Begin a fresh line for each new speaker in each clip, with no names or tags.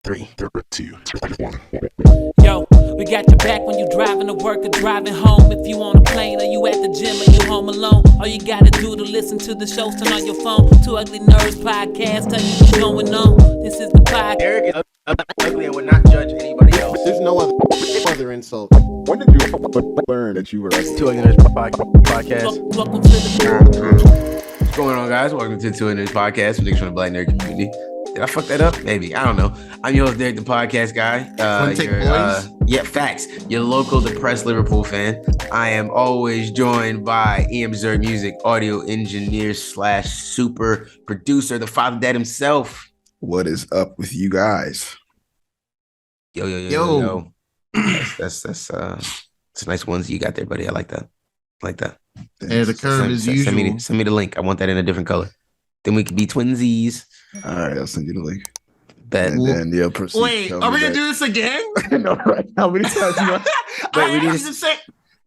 3, 2, 1.
Yo, we got your back when you driving to work or driving home. If you on a plane or you at the gym or you home alone, all you gotta do to listen to the shows, turn on your phone. Two Ugly Nerds podcast, tell you what's going on. This is the podcast.
Eric is ugly and would not judge anybody else.
There's no other insult.
When did you learn that you were
Two Ugly Nerds podcast.
Welcome to the
What's going on, guys? Welcome to Two Ugly Nerds podcast, predictions from the Black nerd community. Did I fuck that up? Maybe. I don't know. I'm your host, Derek, the podcast guy. Yeah, facts. Your local depressed Liverpool fan. I am always joined by ANdor Music audio engineer / super producer, the father dad himself.
What is up with you guys?
Yo. That's nice ones you got there, buddy. I like that.
Yeah, the curve is usual.
Send me the link. I want that in a different color. Then we could be twinsies.
All right, I'll send you the link.
Bet.
And then
Wait, are we gonna do this again?
No, right? How many times you want?
I have to say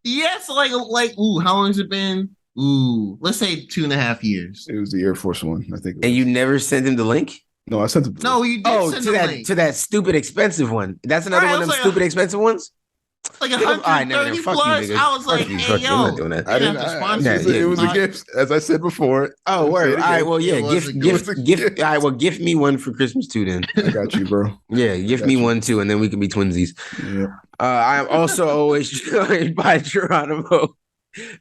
yes. Like, ooh, how long has it been? Ooh, let's say 2.5 years.
It was the Air Force One, I think.
And you never sent him the link?
No, I sent him.
No, you did send the link.
to that stupid expensive one. That's another one of them stupid expensive ones.
Like 130 plus. I was like, hey, yo,
I'm not doing that.
I didn't. It was a gift, as I said before.
Oh, word. All right. Well, yeah. Gift. All right. Well, gift me one for Christmas too. Then
I got you, bro.
Yeah, gift me one too, and then we can be twinsies.
Yeah.
I am also always joined by Geronimo,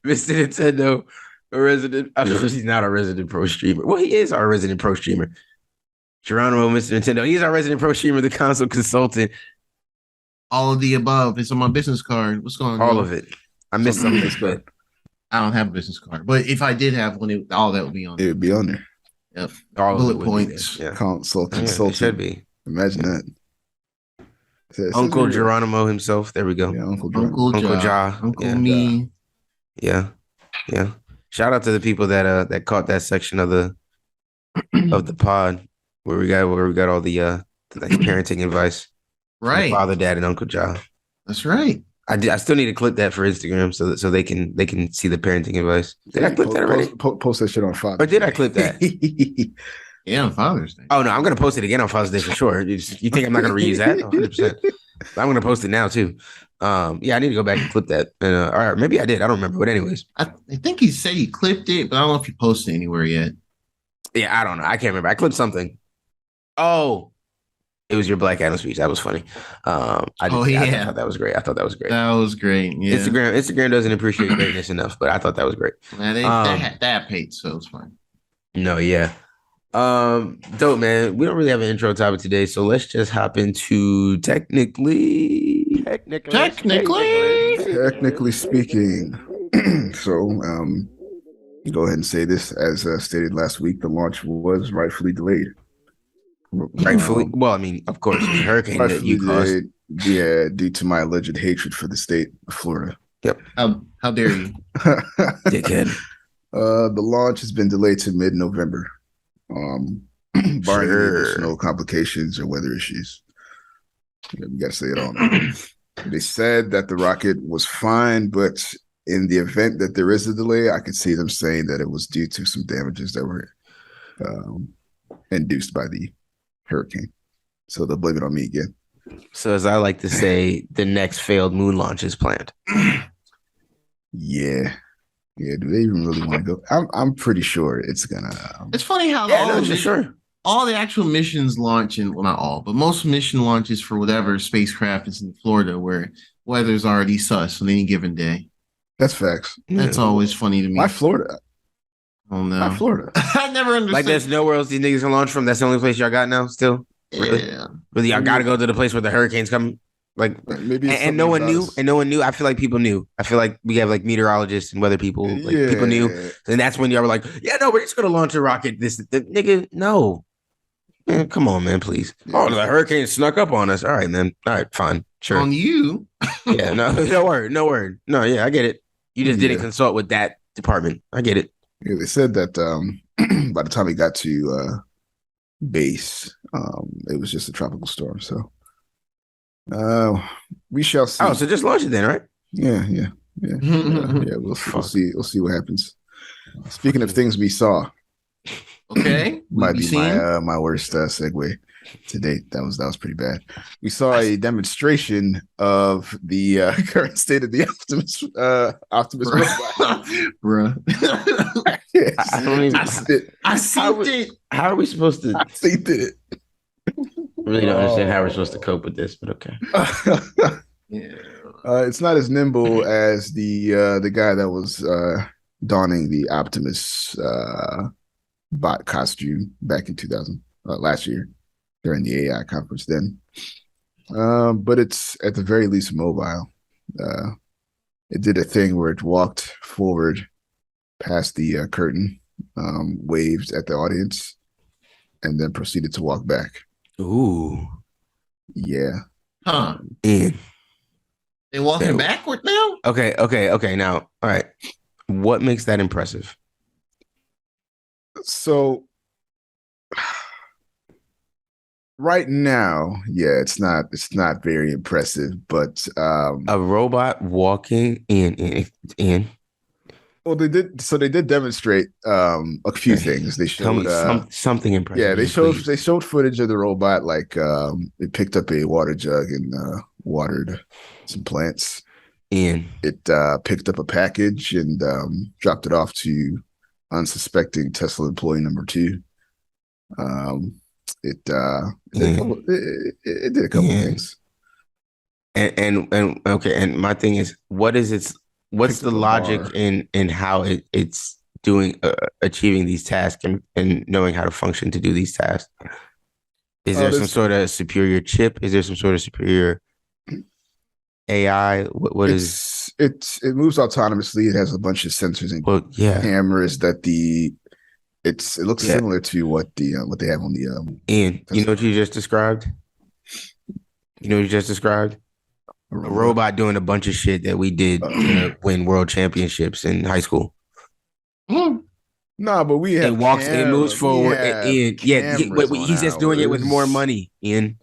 Mr. Nintendo, a resident. He's not a resident pro streamer. Well, he is our resident pro streamer. Geronimo, Mr. Nintendo. He's our resident pro streamer, the console consultant.
All of the above. It's on my business card. What's going on?
All of it. I missed some of this, but
I don't have a business card. But if I did have one, all that would be on
It would be on there.
Yep.
all
Bullet
of it
points.
Yeah.
Consultant.
It should be.
Imagine that.
Uncle Geronimo himself. There we go.
Yeah, Uncle
Ja.
Uncle
Yeah.
me.
Yeah. Shout out to the people that caught that section of the pod where we got all the nice parenting advice.
Right.
Father, dad, and Uncle Ja.
That's right.
I still need to clip that for Instagram so they can see the parenting advice. Did I clip that already?
Post that shit on Father's
Or did I clip that?
Yeah, on Father's Day.
Oh no, I'm gonna post it again on Father's Day for sure. You think I'm not gonna reuse that? 100%. I'm gonna post it now too. Yeah, I need to go back and clip that. And all right, maybe I did. I don't remember. But anyways,
I think he said he clipped it, but I don't know if he posted it anywhere yet.
yeah, I don't know. I can't remember. I clipped something. Oh. It was your Black Adam speech. That was funny. I thought that was great.
That was great. Yeah.
Instagram doesn't appreciate greatness enough, but I thought that was great.
Man, that paid, so it's fine.
No, yeah. Dope, man. We don't really have an intro topic today, so let's just hop into technically
speaking. So, go ahead and say this. As stated last week, the launch was rightfully delayed.
Rightfully, well, I mean, of course, it's a hurricane that you caused.
Yeah, due to my alleged hatred for the state of Florida.
Yep.
How dare you,
dickhead?
The launch has been delayed to mid-November, barring any additional complications or weather issues. Yeah, we got to say it all now. They said that the rocket was fine, but in the event that there is a delay, I could see them saying that it was due to some damages that were induced by the hurricane. So they'll blame it on me again.
So as I like to say, the next failed moon launch is planned.
Yeah. Do they even really want to go? I'm pretty sure it's gonna.
It's funny how all the actual missions launch, and well, not all, but most mission launches for whatever spacecraft is in Florida, where weather's already sus on any given day.
That's facts.
That's always funny to me.
Why Florida?
Oh no,
not Florida.
I never understood.
Like, there's nowhere else these niggas can launch from. That's the only place y'all got now. Still, really?
Yeah.
Really, y'all got to go to the place where the hurricanes come. Like,
maybe,
and no one knew. And no one knew. I feel like people knew. I feel like we have like meteorologists and weather people. Like, people knew, and that's when y'all were like, "Yeah, no, we're just gonna launch a rocket." The nigga, no, man, come on, man, please. Yeah. Oh, the hurricane snuck up on us. All right, man. All right, fine, sure.
On you?
Yeah, no word. No, yeah, I get it. You just didn't consult with that department. I get it.
Yeah, they said that by the time it got to base, it was just a tropical storm. So we shall see.
Oh, so just launch it then, right?
Yeah. We'll see. We'll see what happens. Speaking of things we saw,
okay,
might be my worst segue. to date. That was pretty bad. We saw a demonstration of the current state of the Optimus robot.
Bruh.
I don't even.
I seen it.
How are we supposed to?
I think it.
Really don't understand how we're supposed to cope with this, but okay.
Yeah.
It's not as nimble as the guy that was donning the Optimus bot costume back in 2000 last year during the AI conference then. But it's at the very least mobile. It did a thing where it walked forward past the curtain, waved at the audience, and then proceeded to walk back.
Ooh.
Yeah.
Huh.
And
they walking backward now?
Okay. Now, all right. What makes that impressive?
So right now, yeah, it's not very impressive, but
a robot walking in.
Well, they did demonstrate a few things. They showed
something impressive.
Yeah, they showed footage of the robot, like it picked up a water jug and watered some plants.
And
it picked up a package and dropped it off to unsuspecting Tesla employee number 2. It did a couple of things.
And okay, and my thing is, what's the logic in how it's doing achieving these tasks and knowing how to function to do these tasks? Is there some sort of superior chip? Is there some sort of superior AI? What is
it? It moves autonomously. It has a bunch of sensors and cameras that it looks similar to what they have on the
and you know what you just described? A robot doing a bunch of shit that we did to win world championships in high school.
Nah, but we have
it moves forward. But he's just doing it with more money, Ian.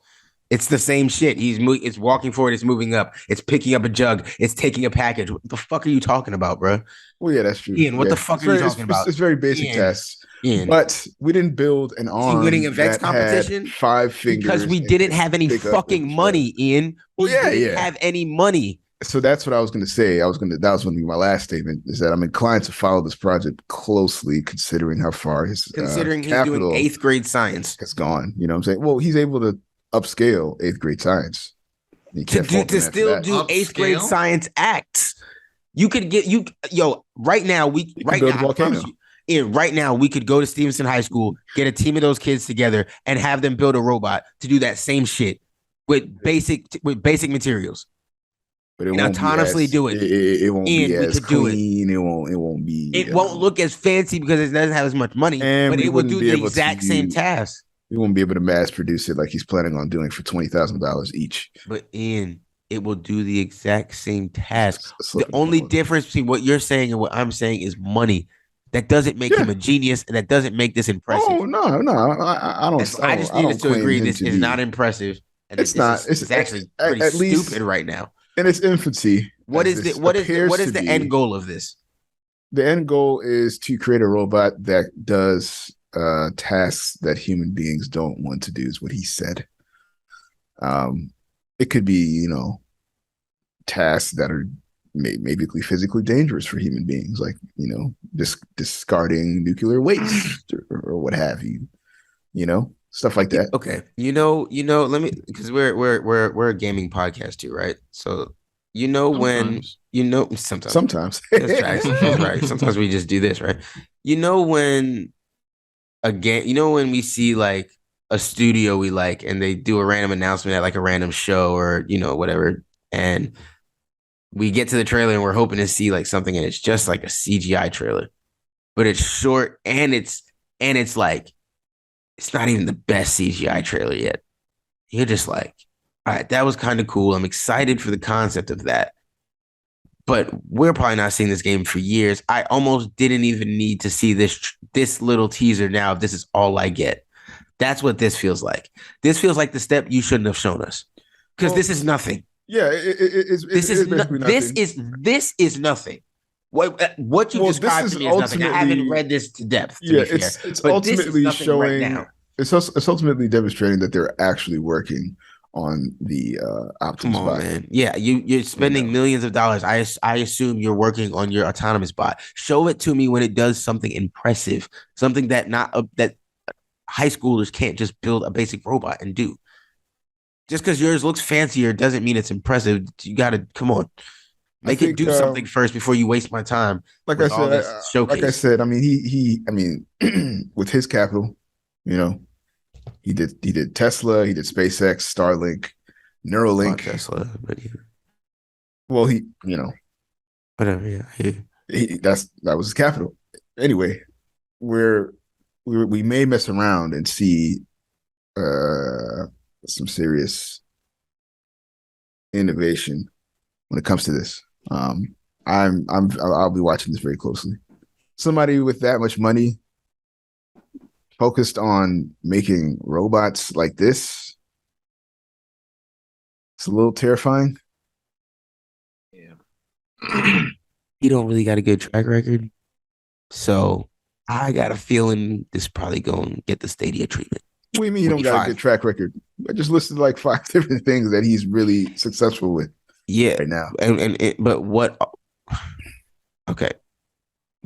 It's the same shit. It's walking forward. It's moving up. It's picking up a jug. It's taking a package. What the fuck are you talking about, bro?
Well, yeah, that's true.
Ian, what the fuck are you talking about?
It's very basic tests.
Ian.
But we didn't build an arm
winning a Vex competition
5 fingers
because we didn't have any fucking money, Ian. We didn't have any money.
So that's what I was going to say. That was going to be my last statement, is that I'm inclined to follow this project closely, considering how far he's
doing 8th grade science
has gone. You know what I'm saying? Well, he's able to upscale 8th grade science
to still do 8th grade science acts. You could get right now we could go to Stevenson High School, get a team of those kids together, and have them build a robot to do that same shit with basic materials.
But it
and autonomously do it.
It won't be as clean. It won't be.
It won't look as fancy because it doesn't have as much money. But it will do the exact same task.
We won't be able to mass produce it like he's planning on doing for $20,000 each.
But Ian, it will do the exact same task. The only difference between what you're saying and what I'm saying is money. That doesn't make him a genius, and that doesn't make this impressive.
Oh no, I don't.
I just need us to agree this is not impressive. And
it's not.
It's actually pretty stupid right now.
In its infancy.
What is the end goal of this?
The end goal is to create a robot that does tasks that human beings don't want to do, is what he said. It could be, tasks that are maybe physically dangerous for human beings, like, discarding nuclear waste or what have you, stuff like that.
Okay. Let me, because we're a gaming podcast too, right? So, sometimes that's right. Sometimes we just do this, right? When when we see like a studio we like and they do a random announcement at like a random show or, whatever, and we get to the trailer and we're hoping to see like something and it's just like a CGI trailer, but it's short and it's like, it's not even the best CGI trailer yet. You're just like, all right, that was kind of cool. I'm excited for the concept of that. But we're probably not seeing this game for years. I almost didn't even need to see this little teaser now. If this is all I get. That's what this feels like. This feels like the step you shouldn't have shown us. Because this is nothing.
Yeah, this
is nothing. What you described to me is nothing. I haven't read this to depth.
It's ultimately showing. Right now. it's ultimately demonstrating that they're actually working on the Optimus
Come on,
bot.
man. Yeah, you're spending millions of dollars. I assume you're working on your autonomous bot. Show it to me when it does something impressive, something that that high schoolers can't just build a basic robot and do. Just because yours looks fancier doesn't mean it's impressive. You got to come on, make it do something first before you waste my time.
Like I said, I mean, I mean, with his capital, you know, he did Tesla, he did SpaceX, Starlink, Neuralink.
Not Tesla, but
well, he, you know,
whatever. Yeah,
that was his capital. Anyway, we may mess around and see some serious innovation when it comes to this. I'll be watching this very closely. Somebody with that much money focused on making robots like this, it's a little terrifying.
Yeah. He don't really got a good track record. So I got a feeling this probably going to get the Stadia treatment.
What do you mean you don't got a good track record? I just listed like 5 different things that he's really successful with.
Yeah.
Right now.
But what? Okay.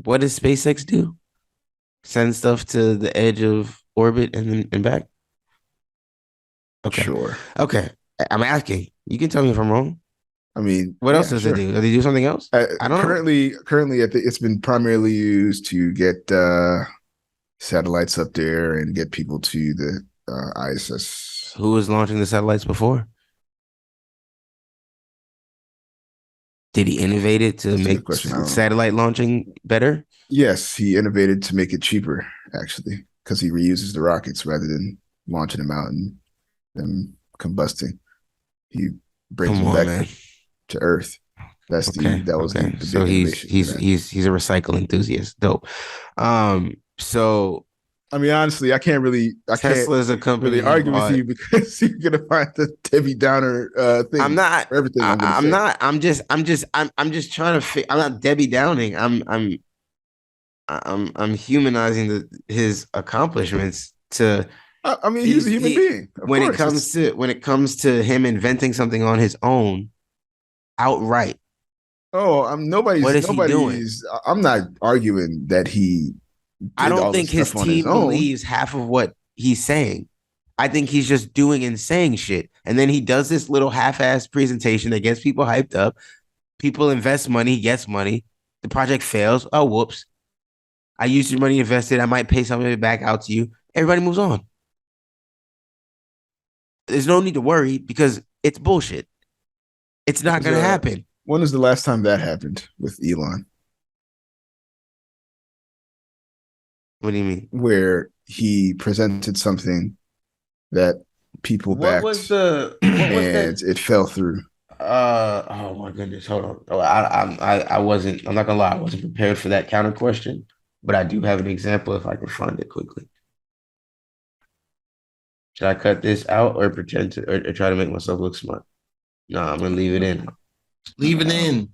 What does SpaceX do? Send stuff to the edge of orbit and back? Okay.
Sure.
Okay. I'm asking. You can tell me if I'm wrong.
I mean,
what else does it do? Do they do something else?
I don't know. Currently, it's been primarily used to get satellites up there and get people to the ISS.
Who was launching the satellites before? Did he innovate it to make satellite launching better?
Yes, he innovated to make it cheaper, actually, because he reuses the rockets rather than launching them out and them combusting. He brings them back to Earth. That was the
so he's a recycle enthusiast. Dope. So
I mean, honestly,
Tesla's a company.
Really argue with you because you're gonna find the Debbie Downer thing.
I'm not.
For everything
I'm not. I'm just trying to. I'm not Debbie Downing. I'm humanizing his accomplishments to.
I mean, he's a human being.
When it comes to him inventing something on his own, outright.
Oh, nobody's. He doing? I'm not arguing that he.
I don't think his team believes half of what he's saying. I think he's just doing and saying shit. And then he does this little half-assed presentation that gets people hyped up. People invest money, gets money. The project fails. Oh, whoops. I used your money invested. I might pay some of it back out to you. Everybody moves on. There's no need to worry because it's bullshit. It's not going to happen.
When was the last time that happened with Elon?
What do you mean?
Where he presented something that people backed, and it fell through.
Oh my goodness! Hold on. Oh, I wasn't. I'm not gonna lie. I wasn't prepared for that counter question, but I do have an example if I can find it quickly. Should I cut this out or pretend to, or try to make myself look smart? No, I'm gonna leave it in.
Leave it in.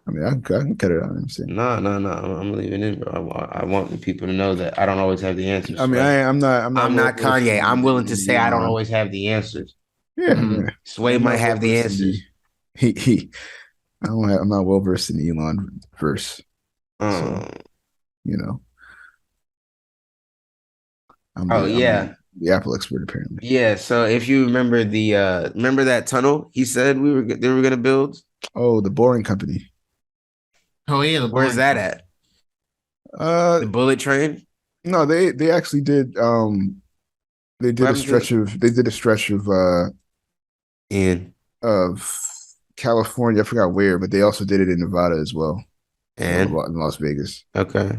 I mean, I can cut it out.
No. I'm leaving it in, bro. I want people to know that I don't always have the answers.
I mean, I'm not
Kanye. I'm willing to say I don't always have the answers.
Yeah,
Sway might have the answers.
I'm not well versed in the Elon verse. So, you know. I'm the Apple expert apparently.
Yeah. So if you remember remember that tunnel he said they were gonna build.
Oh, the Boring Company.
Oh yeah, where's that at? The bullet train?
No, they actually did. They did a stretch of California. I forgot where, but they also did it in Nevada as well, and in Las Vegas.
Okay.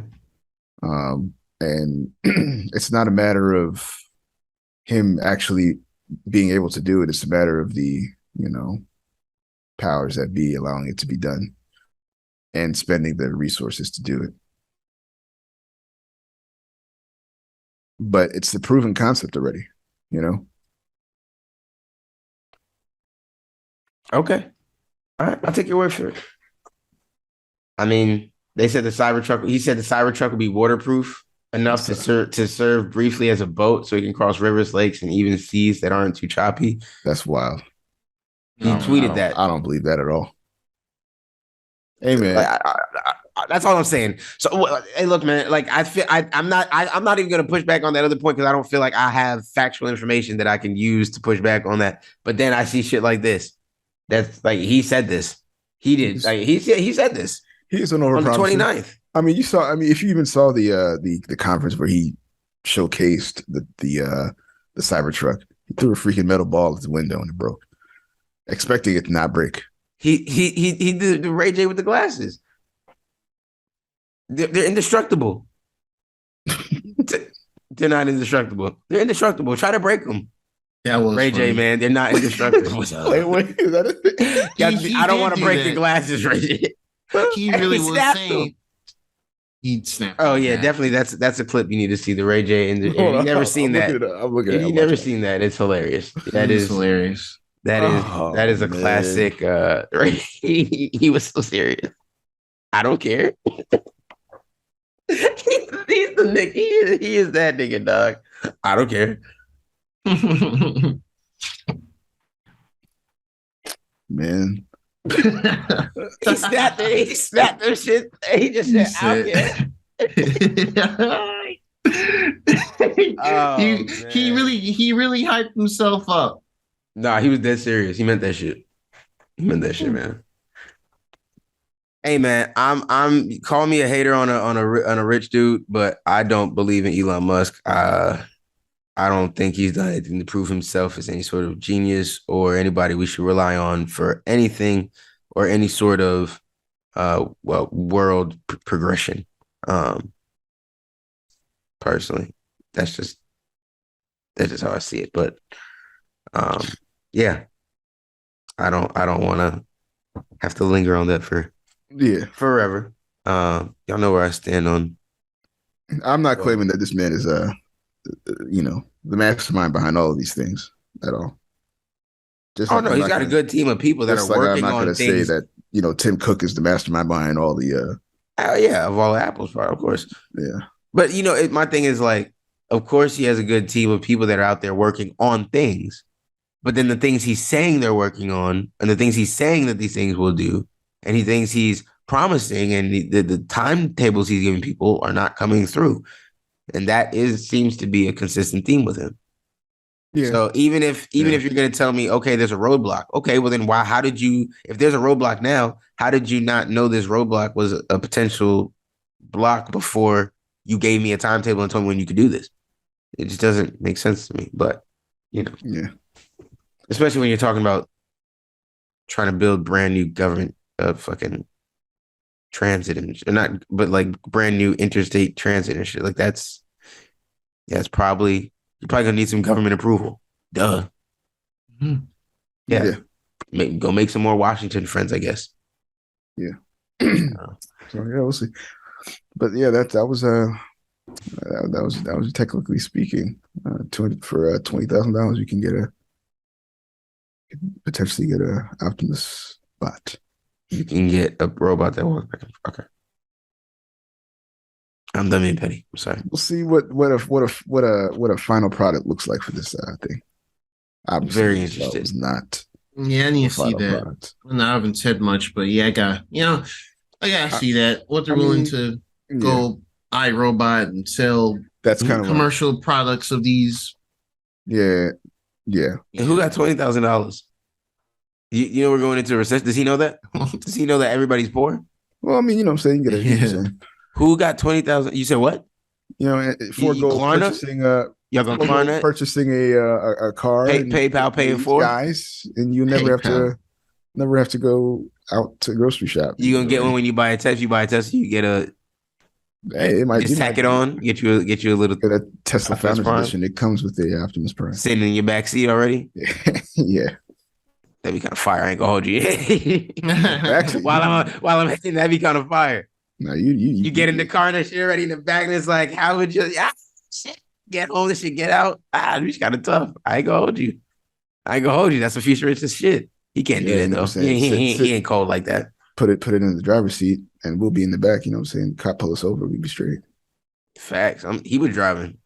And it's not a matter of him actually being able to do it. It's a matter of the powers that be allowing it to be done and spending the resources to do it. But it's the proven concept already,
Okay. All right. I'll take your word for it. I mean, he said the Cybertruck will be waterproof enough to serve briefly as a boat so he can cross rivers, lakes, and even seas that aren't too choppy.
That's wild.
He tweeted that.
I don't believe that at all. Hey man,
that's all I'm saying. So, hey, look, man. Like, I'm not even gonna push back on that other point because I don't feel like I have factual information that I can use to push back on that. But then I see shit like this. That's like he said this. He did. Like he said this.
He's an
on the 29th.
I mean, you saw. I mean, if you even saw the conference where he showcased the Cybertruck, he threw a freaking metal ball at the window and it broke, expecting it to not break.
He did the Ray J with the glasses. They're indestructible. They're not indestructible. They're indestructible. Try to break them.
That was
Ray
funny.
J, man. They're not indestructible.
Wait, is that it?
I don't want to break the glasses, Ray J.
He really was saying he'd snap.
Oh yeah, definitely. That's a clip you need to see. The Ray J and you've never seen that.
I'm looking at it.
You've never seen that. It's hilarious. That is
hilarious.
That is a classic. He was so serious. I don't care. He's the nigga. He is that nigga, dog. I don't care.
Man.
He snapped it. He snapped that shit. He just said,
he really hyped himself up.
Nah, he was dead serious. He meant that shit. Man. Hey man, I'm call me a hater on a rich dude, but I don't believe in Elon Musk. I don't think he's done anything to prove himself as any sort of genius or anybody we should rely on for anything or any sort of world progression. Personally, that's just how I see it. But yeah, I don't want to have to linger on that forever. Y'all know where I stand on.
I'm not claiming that this man is the mastermind behind all of these things at all.
He's got a good team of people that are working on things. I'm not going to
say that Tim Cook is the mastermind behind all the.
Of all Apple's part, of course.
Yeah,
but my thing is like, of course he has a good team of people that are out there working on things, but then the things he's saying they're working on, and the things he's saying that these things will do, and he thinks he's promising, and the timetables he's giving people are not coming through. And that seems to be a consistent theme with him. Yeah. So even if you're going to tell me, okay, there's a roadblock. Okay, well then if there's a roadblock now, how did you not know this roadblock was a potential block before you gave me a timetable and told me when you could do this? It just doesn't make sense to me. But,
yeah.
Especially when you're talking about trying to build brand new government fucking transit but brand new interstate transit and shit. Like that's you're probably gonna need some government approval. Duh. Mm-hmm. Yeah. Go make some more Washington friends, I guess.
Yeah. So we'll see. But yeah, that was technically speaking, for $20,000 you can potentially get a Optimus bot.
You can get a robot that works. Okay. I'm done being petty. I'm sorry.
We'll see what a final product looks like for this thing.
I'm very interested.
Not.
Yeah, I need to see that. Product. I haven't said much, but yeah, I gotta see that. What they're willing to go iRobot and sell.
That's kind of
commercial products of these.
Yeah.
And who got $20,000? You know we're going into a recession. Does he know that? Does he know that everybody's poor?
Well, I mean, you know what I'm saying? You get it.
Who got 20,000? You said what?
Forego purchasing a car.
PayPal paying for
guys, and you never have to go out to grocery shop.
You gonna get one when you buy a Tesla? You buy a Tesla, you get a.
Hey, it might
just tack it on. Get you a little.
Get a Tesla Founders Edition. It comes with the Optimus Prime.
Sitting in your back seat already.
Yeah.
That'd be kind of fire. I ain't gonna hold you. Actually, while I'm hitting, that'd be kind of fire.
No, you
get in the car and that shit already in the back, and it's like, how would you? Shit, get home, this shit, get out. You just kind of tough. I ain't gonna hold you. That's a futuristic shit. He can't do that though. He ain't cold like that.
Put it in the driver's seat, and we'll be in the back. You know what I'm saying? Cop pull us over, we'll be straight.
Facts. He was driving.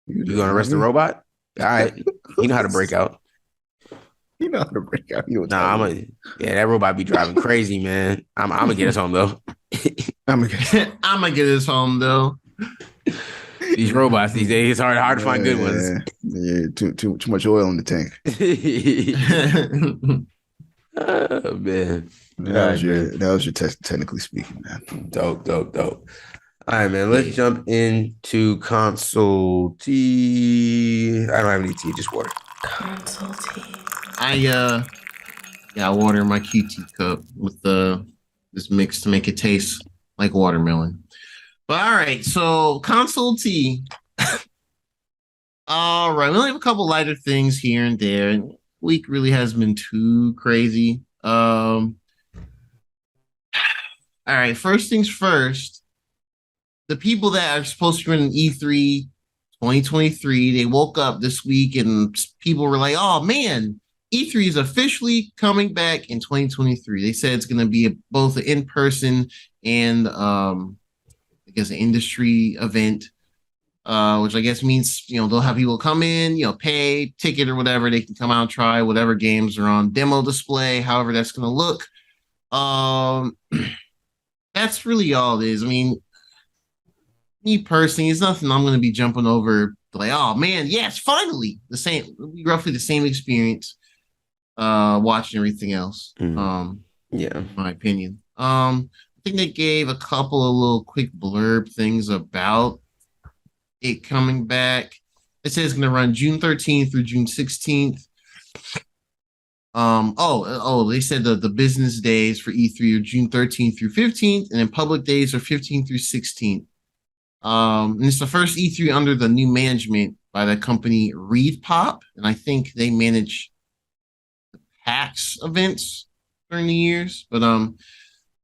You gonna arrest the robot? All right. You know how to break out.
You know how to break out.
That robot be driving crazy, man. I'm gonna get us home though.
I'm gonna get us home though.
These robots these days, it's hard to find good ones.
Yeah, too much oil in the tank.
Oh man.
That was your test, technically speaking, man.
Dope. All right, man. Let's jump into console tea. I don't have any tea, just water.
Console tea.
I got water in my QT cup with this mix to make it taste like watermelon. But all right, so console tea. All right, we only have a couple lighter things here and there. Week really hasn't been too crazy. All right, first things first. The people that are supposed to be running E3 2023, they woke up this week and people were like, oh man, E3 is officially coming back in 2023. They said it's going to be both an in-person and I guess an industry event, which I guess means, they'll have people come in, pay ticket or whatever. They can come out and try whatever games are on demo display, however that's going to look. That's really all it is. I mean, me personally, it's nothing I'm going to be jumping over like, oh man, yes, finally roughly the same experience watching everything else.
Yeah,
in my opinion. I think they gave a couple of little quick blurb things about it coming back. It says it's going to run June 13th through June 16th. They said the business days for E3 are June 13th through 15th, and then public days are 15th through 16th. And it's the first E3 under the new management by the company Reed Pop, and I think they manage the PAX events during the years. But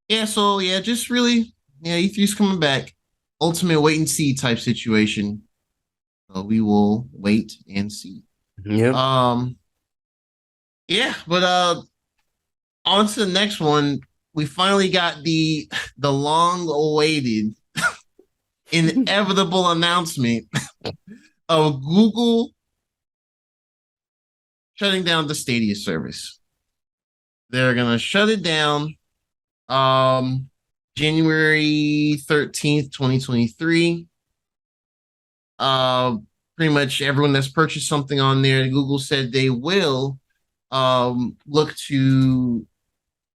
just really, E3's coming back. Ultimate wait and see type situation. So we will wait and see.
Yeah.
But on to the next one. We finally got the long awaited inevitable announcement of Google shutting down the Stadia service. They're gonna shut it down January 13th, 2023. Pretty much everyone that's purchased something on there, Google said they will look to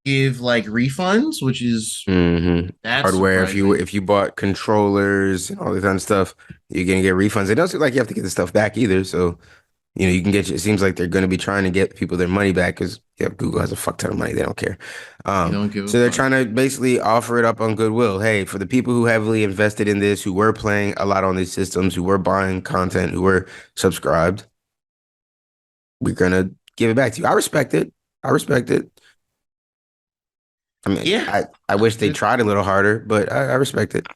give like refunds, which is
that's hardware. Surprising. If you bought controllers and all this kind of stuff, you're gonna get refunds. It doesn't look like you have to get the stuff back either. So you can it seems like they're going to be trying to get people their money back because Google has a fuck ton of money. They don't care. So they're trying to basically offer it up on goodwill. Hey, for the people who heavily invested in this, who were playing a lot on these systems, who were buying content, who were subscribed, we're going to give it back to you. I respect it. I mean, I wish they tried a little harder, but I respect it.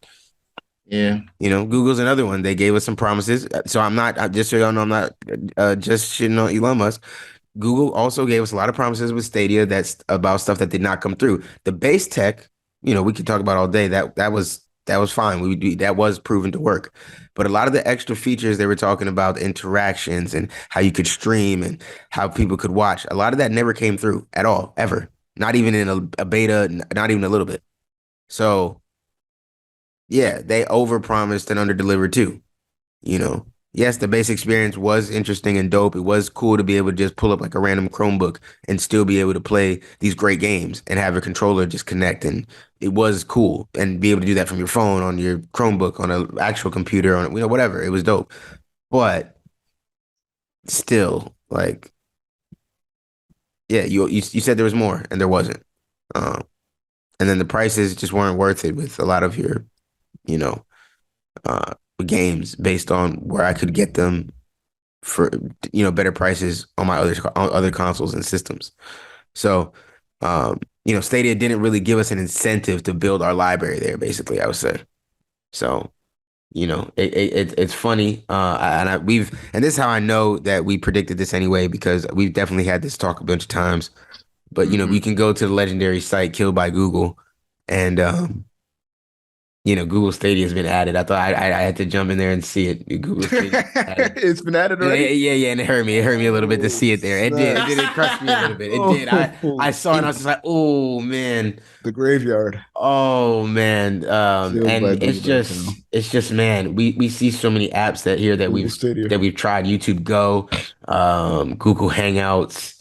Yeah.
Google's another one. They gave us some promises. So just so y'all know, I'm not just shitting on Elon Musk. Google also gave us a lot of promises with Stadia that's about stuff that did not come through. The base tech, we could talk about all day. That was fine. That was proven to work. But a lot of the extra features they were talking about, the interactions and how you could stream and how people could watch, a lot of that never came through at all, ever. Not even in a beta, not even a little bit. So yeah, they overpromised and underdelivered too. Yes, the base experience was interesting and dope. It was cool to be able to just pull up like a random Chromebook and still be able to play these great games and have a controller just connect. And it was cool and be able to do that from your phone, on your Chromebook, on an actual computer, on whatever. It was dope. But still, like, yeah, you said there was more and there wasn't. And then the prices just weren't worth it with a lot of your games based on where I could get them for better prices on my other consoles and systems. So Stadia didn't really give us an incentive to build our library there, basically, I would say. So it's funny, and this is how I know that we predicted this anyway, because we've definitely had this talk a bunch of times. But we can go to the legendary site Killed by Google, and Google Stadia has been added. I thought I had to jump in there and see it. Google Stadia
It's been added already.
Yeah, and it hurt me. It hurt me a little bit to see it there. It did.
Snap.
It crushed me a little bit. It did. I saw it and I was just like, oh man.
The graveyard.
Oh man.
Killed by
And it's just man, we see so many apps that
Google Stadia.
we've tried. YouTube Go, Google Hangouts,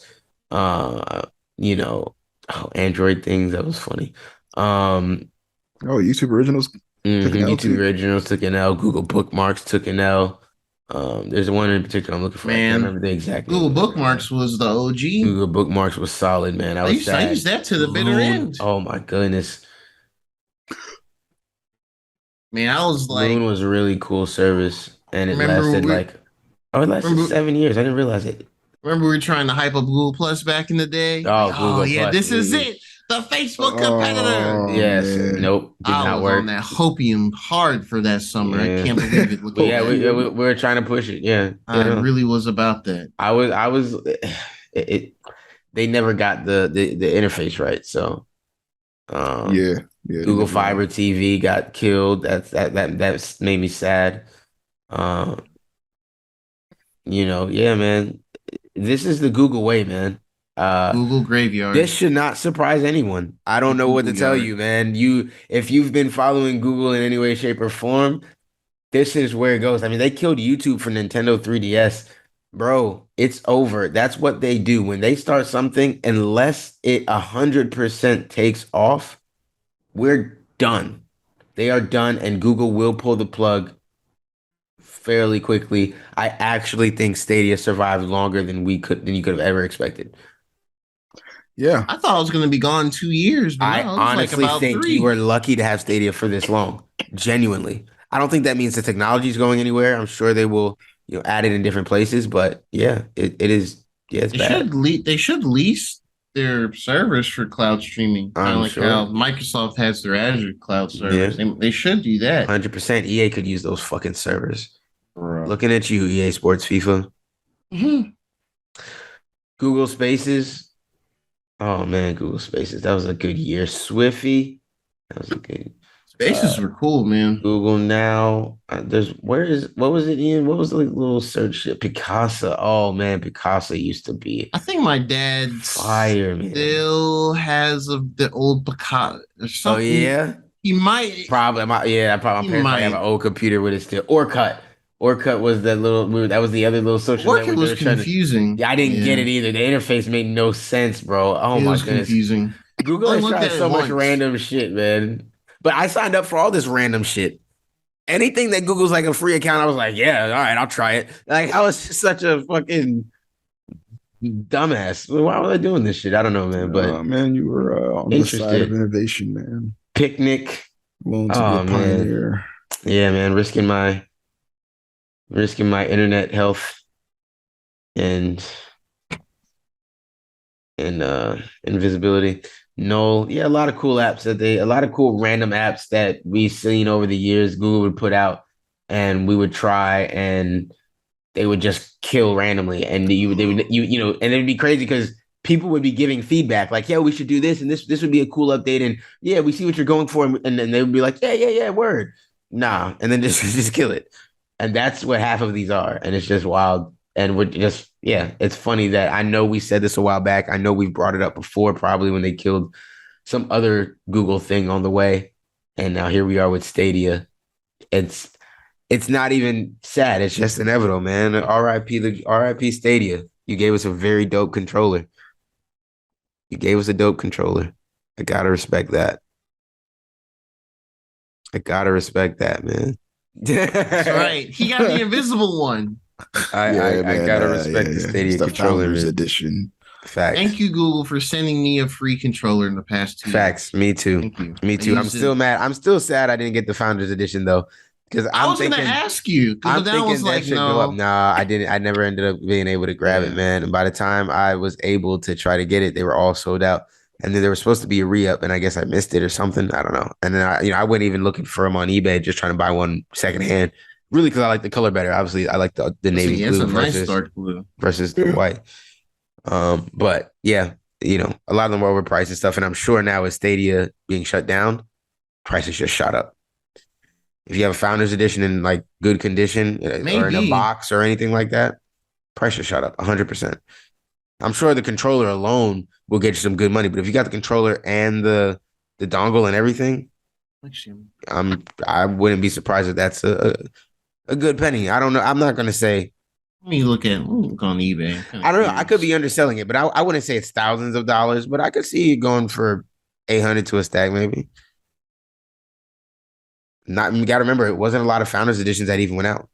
Android things. That was funny.
YouTube Originals took an L
YouTube
too?
Originals took an L. Google Bookmarks took an L. There's one in particular I'm looking for.
Man,
I can't remember the exact
Google
name.
Bookmarks was the OG.
Google Bookmarks was solid, man.
I used that to the bitter end.
Oh my goodness.
Man, I was like,
Loon was a really cool service, and it lasted 7 years. I didn't realize it.
Remember we were trying to hype up Google Plus back in the day?
Oh, Google
yeah,
Plus,
this is it. The Facebook competitor.
Yes.
Man.
Nope. Did
I
not
was
work.
on that hopium hard for that summer.
Yeah.
I can't believe it.
But yeah, we were trying to push it. Yeah.
I really was about that.
I was they never got the interface right. So
Yeah.
Google Fiber TV got killed. That made me sad. Yeah, man. This is the Google way, man.
Google graveyard.
This should not surprise anyone. I don't know what to tell you, man. If you've been following Google in any way, shape, or form, this is where it goes. I mean, they killed YouTube for Nintendo 3DS. Bro, it's over. That's what they do. When they start something, unless it 100% takes off, we're done. They are done, and Google will pull the plug fairly quickly. I actually think Stadia survived longer than you could have ever expected.
Yeah.
I thought I was going to be gone 2 years. But
I honestly think
3.
you were lucky to have Stadia for this long. Genuinely. I don't think that means the technology is going anywhere. I'm sure they will, add it in different places. But yeah, it is. Yeah, it's bad.
They should lease their servers for cloud streaming. Kind of like how Microsoft has their Azure cloud servers. Yeah. They should do that.
100%. EA could use those fucking servers.
Bro.
Looking at you, EA Sports FIFA.
Mm-hmm.
Google Spaces. Oh man, Google Spaces. That was a good year. Swifty. That was a good.
Spaces were cool, man.
Google Now. What was it, Ian? What was the little search shit? Picasa. Oh man, Picasa used to be.
I think my dad
fire, man.
Still has the old Picasa or something.
Oh yeah.
He might.
Probably. My parents might have an old computer with it still. Orkut. Orkut was that was the other little social network.
Orkut was confusing.
I didn't get it either. The interface made no sense, bro. Oh my goodness.
Confusing.
Google has tried so much random shit, man. But I signed up for all this random shit. Anything that Google's like a free account, I was like, yeah, all right, I'll try it. Like, I was such a fucking dumbass. Why was I doing this shit? I don't know, man. But
man, you were on the side of innovation, man.
Picnic.
Willing to be a pioneer.
Yeah, man. Risking my internet health and invisibility. No, yeah, a lot of cool apps a lot of cool random apps that we've seen over the years Google would put out, and we would try, and they would just kill randomly, and and it'd be crazy because people would be giving feedback like, yeah, we should do this, and this would be a cool update, and yeah, we see what you're going for, and then they would be like, yeah, word, nah, and then just kill it. And that's what half of these are. And it's just wild. And we're just, it's funny that I know we said this a while back. I know we've brought it up before, probably when they killed some other Google thing on the way. And now here we are with Stadia. It's not even sad. It's just inevitable, man. RIP Stadia. You gave us a very dope controller. I gotta respect that. Man.
That's right. He got the invisible one.
I gotta respect the Stadia controller
edition.
Facts.
Thank you, Google, for sending me a free controller in the past 2
Facts.
years.
Me too.
Thank you.
Me too. I'm still mad. I'm still sad I didn't get the Founders Edition though, because
I was gonna ask you.
I'm
that
thinking
was
that
like,
should go up. Nah, I didn't. I never ended up being able to grab it, man. And by the time I was able to try to get it, they were all sold out. And then there was supposed to be a re-up, and I guess I missed it or something. I don't know. And then I wasn't even looking for them on eBay, just trying to buy one secondhand. Really, because I like the color better. Obviously, I like the navy blue versus the white. But yeah, a lot of them were overpriced and stuff. And I'm sure now with Stadia being shut down, prices just shot up. If you have a Founders Edition in like good condition or in a box or anything like that, price should shot up 100%. I'm sure the controller alone will get you some good money, but if you got the controller and the dongle and everything, I wouldn't be surprised if that's a good penny. I don't know. I'm not gonna say.
Let me look on eBay.
I don't know. I could be underselling it, but I wouldn't say it's thousands of dollars, but I could see it going for 800 to a stack, maybe. Not, you got to remember, it wasn't a lot of Founders Editions that even went out.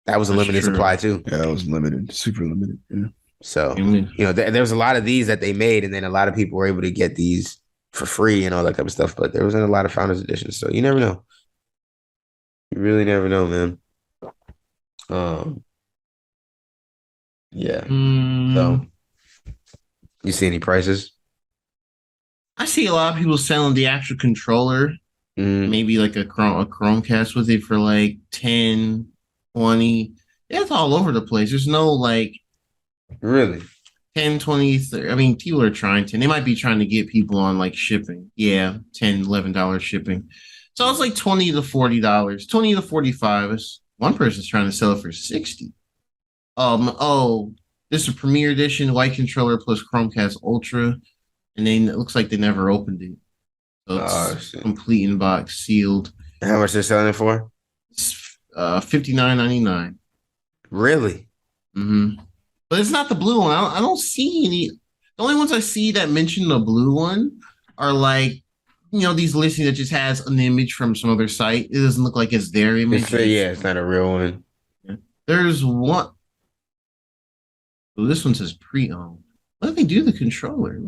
That was a limited supply too.
Yeah, it was limited, super limited. Yeah.
So, you know, there was a lot of these that they made, and then a lot of people were able to get these for free and all that type of stuff. But there wasn't a lot of Founders Editions, so you never know. You really never know, man. Yeah. So, you see any prices?
I see a lot of people selling the actual controller, maybe like a Chromecast with it for like 10, 20. Yeah, it's all over the place. There's no like
really
10, 20, 30. I mean, people are trying to. They might be trying to get people on like shipping. Yeah, $10, $11 shipping. So it's like $20 to $40, $20 to $45. One person's trying to sell it for $60. This is a Premier Edition white controller plus Chromecast Ultra, and then it looks like they never opened it. So it's complete in box, sealed.
And how much they're selling it for?
It's $59.99.
Really?
But it's not the blue one. I don't see any. The only ones I see that mention the blue one are like, you know, these listings that just has an image from some other site. It doesn't look like it's their image.
It's not a real one.
Yeah. There's one. Well, this one says pre-owned. What did they do to the controller?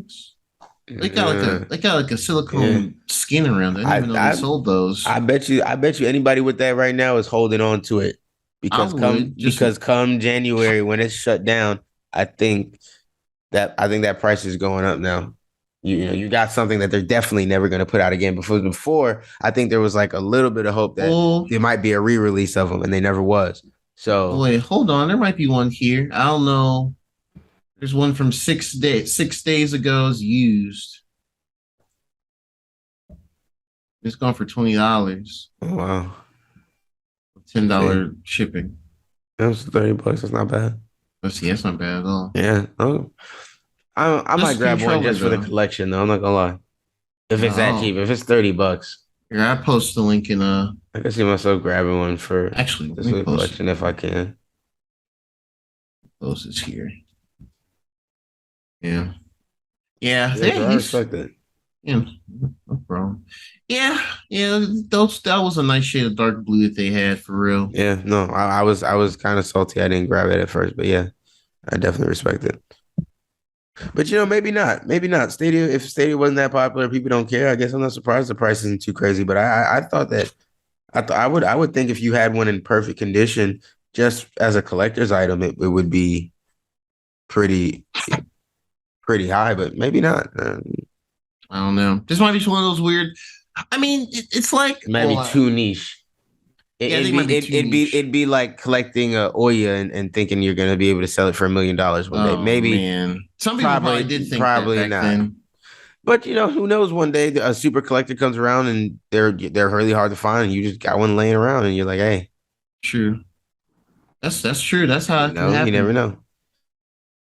They got like a silicone skin around it. I didn't even know they sold those.
I bet you anybody with that right now is holding on to it because come January when it's shut down, I think that price is going up now. You know, you got something that they're definitely never going to put out again. Before, I think there was like a little bit of hope that there might be a re-release of them, and they never was. So
wait, hold on. There might be one here. I don't know. There's one from 6 days ago is used. It's gone for $20.
Oh, wow.
$10 shipping.
That was $30. That's not bad.
That's not bad at all.
Yeah. Oh. I might grab one just for the collection, though. I'm not gonna lie. If it's that cheap, if it's $30.
Yeah, I post the link in
I can see myself grabbing one for
this
collection if I can.
Post this here. Yeah. I
respect that.
Yeah, no problem. Yeah. That was a nice shade of dark blue that they had for real.
Yeah, no, I was kind of salty. I didn't grab it at first, but yeah, I definitely respect it. But you know, maybe not. Stadia, if Stadia wasn't that popular, people don't care. I guess I'm not surprised the price isn't too crazy. But I thought I would think if you had one in perfect condition, just as a collector's item, it would be pretty high. But maybe not.
I don't know. This might be one of those weird. I mean, it's like
it might be too niche. It'd be like collecting Oya and thinking you're gonna be able to sell it for $1 million one day. Maybe
man. Some people probably did think
probably
that
not.
Then.
But you know, who knows? One day a super collector comes around and they're really hard to find, and you just got one laying around, and you're like, hey,
true. That's true. That's how it can happen.
You never know.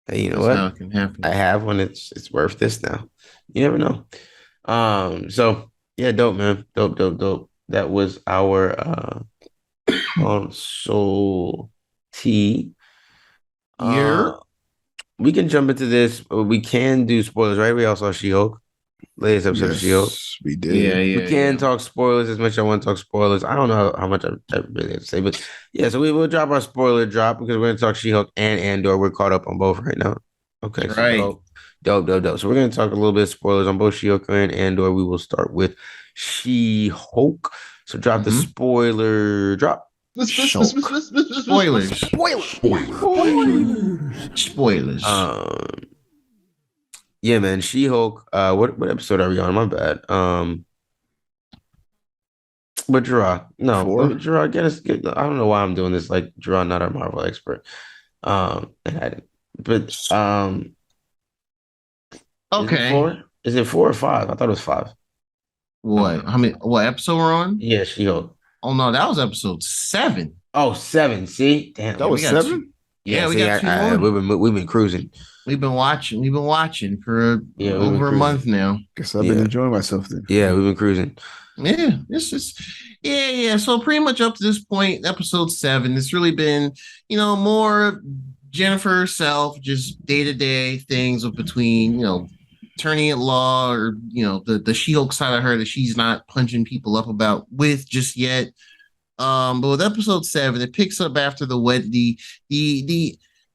Hey, you know what?
How it can happen.
I have one. It's worth this now. You never know. So yeah, dope, man. Dope. That was our Soul T. We can jump into this. We can do spoilers, right? We also saw She Hulk. Latest episode of She Hulk.
We did.
Yeah. We can talk spoilers as much as I want to talk spoilers. I don't know how much I really have to say, but yeah, so we will drop our spoiler drop because we're going to talk She Hulk and Andor. We're caught up on both right now. Okay.
Right.
So dope. So we're going to talk a little bit of spoilers on both She Hulk and Andor. We will start with She Hulk. So drop the spoiler drop.
Spoilers.
Yeah, man. She Hulk. What episode are we on? My bad. But Gerard, no, Gerard, I don't know why I'm doing this. Like Gerard, not our Marvel expert. And I didn't. But
okay.
Is it 4 or 5? I thought it was 5.
What? How many? What episode we're on?
Yeah, She Hulk.
Oh no, that was episode 7.
Oh, 7. See, damn,
That was 7.
Yeah, we got 2 more.
We've been cruising.
We've been watching for over a month now.
Guess I've been enjoying myself then.
Yeah, we've been cruising.
Yeah, it's just So pretty much up to this point, episode 7, it's really been, more Jennifer herself, just day-to-day things of between, attorney at law, or the She-Hulk side of her that she's not punching people up about with just yet. But with episode 7, it picks up after the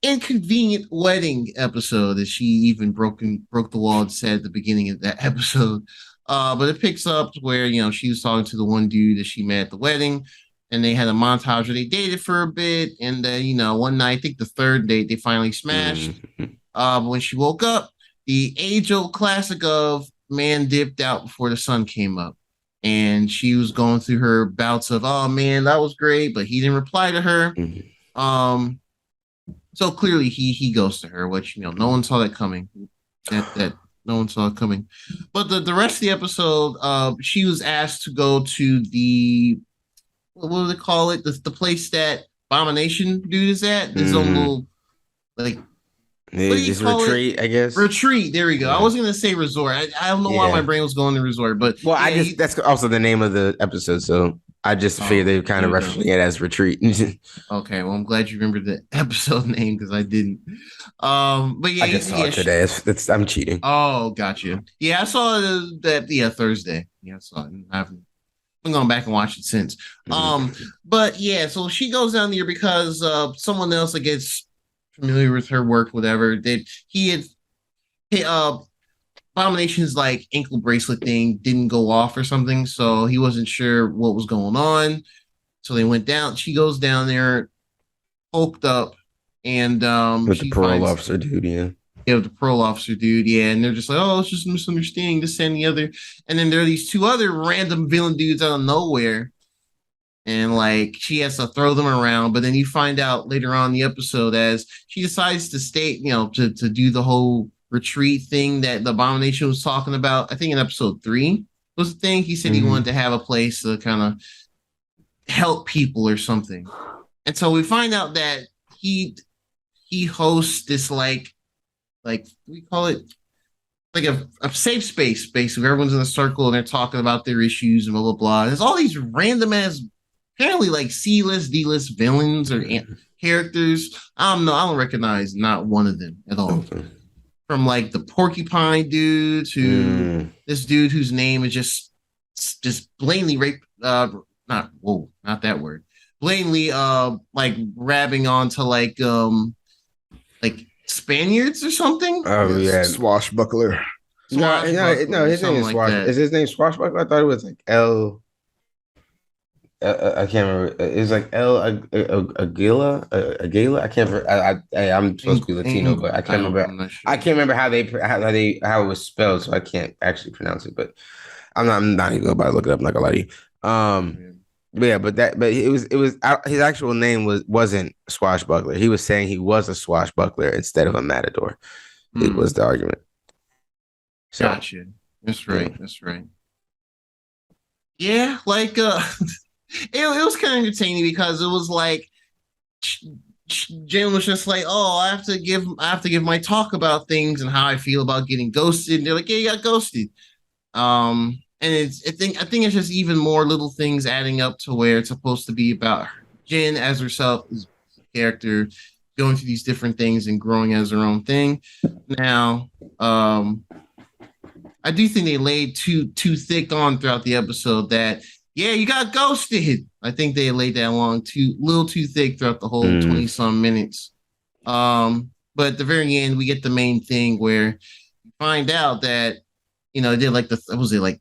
inconvenient wedding episode that she even broke the wall and said at the beginning of that episode. But it picks up where she was talking to the one dude that she met at the wedding, and they had a montage where they dated for a bit, and then one night, I think the third date, they finally smashed. But when she woke up, the age-old classic of man dipped out before the sun came up. And she was going through her bouts of, oh man, that was great, but he didn't reply to her. So clearly he goes to her, which no one saw that coming. That no one saw it coming. But the rest of the episode, she was asked to go to the, what do they call it? The place that Abomination dude is at. This own little
just retreat, I guess.
Retreat. There we go. Yeah. I was gonna say resort. I don't know why my brain was going to resort, but
that's also the name of the episode, so I just figured they were kind of referencing it as retreat.
Okay, well, I'm glad you remembered the episode name because I didn't. But yeah,
I just saw it today. I'm cheating.
Oh, gotcha. Yeah, I saw that. Yeah, Thursday. Yeah, I saw it. I haven't gone back and watched it since. But yeah, so she goes down there because someone else that gets familiar with her work, whatever. Abomination's like ankle bracelet thing didn't go off or something, so he wasn't sure what was going on. So they went down. She goes down there, hulked up, and
with the parole officer dude,
yeah, with the parole officer dude, yeah. And they're just like, oh, it's just a misunderstanding, this and the other. And then there are these 2 other random villain dudes out of nowhere. And like she has to throw them around, but then you find out later on in the episode as she decides to stay, to do the whole retreat thing that the Abomination was talking about. I think in episode 3 was the thing. He said he wanted to have a place to kind of help people or something. And so we find out that he hosts this like we call it like a safe space, basically. Everyone's in a circle and they're talking about their issues and blah blah blah. There's all these random ass, apparently like C-list, D-list villains or characters. I don't recognize not one of them at all. Okay. From like the porcupine dude to this dude whose name is just blatantly not that word. Blatantly like grabbing onto like Spaniards or something.
Oh yeah, swashbuckler.
No, his name is Swashbuckler. Is his name Swashbuckler? I thought it was like L. I can't remember. It's like El Aguila. I can't remember. I'm supposed to be Latino, but I can't remember. I can't remember how it was spelled, so I can't actually pronounce it. But I'm not even about to look it up. I'm not gonna lie to you. But it was his actual name wasn't Swashbuckler. He was saying he was a swashbuckler instead of a matador. It was the argument.
So, gotcha. That's right. Yeah. That's right. Yeah, like it was kind of entertaining because it was like Jalen was just like, oh, I have to give my talk about things and how I feel about getting ghosted. And they're like, yeah, you got ghosted. And I think it's just even more little things adding up to where it's supposed to be about Jen as herself, as a character, going through these different things and growing as her own thing. Now, I do think they laid too thick on throughout the episode that, yeah, you got ghosted. I think they laid that along little too thick throughout the whole 20-some minutes. But at the very end, we get the main thing where you find out that, they did like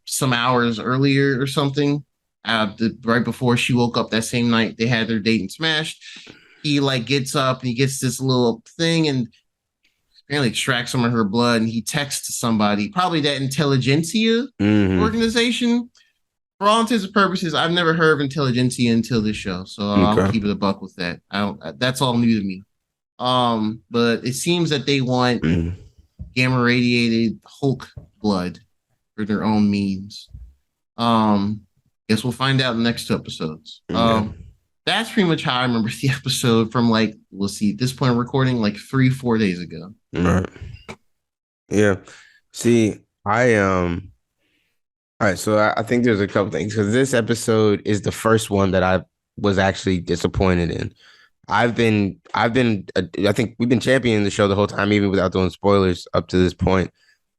some hours earlier or something. Right before she woke up that same night, they had their date and smashed. He like gets up and he gets this little thing and apparently extracts some of her blood, and he texts somebody, probably that intelligentsia organization. For all intents and purposes, I've never heard of intelligentsia until this show, so I'll keep it a buck with that. That's all new to me. But it seems that they want gamma radiated Hulk blood for their own means. Guess we'll find out in the next 2 episodes.
Yeah.
That's pretty much how I remember the episode from like, let's see, at this point of recording, like 3-4 days ago.
Right. Yeah. See, all right, so I think there's a couple things because this episode is the first one that I was actually disappointed in. I think we've been championing the show the whole time, even without doing spoilers up to this point.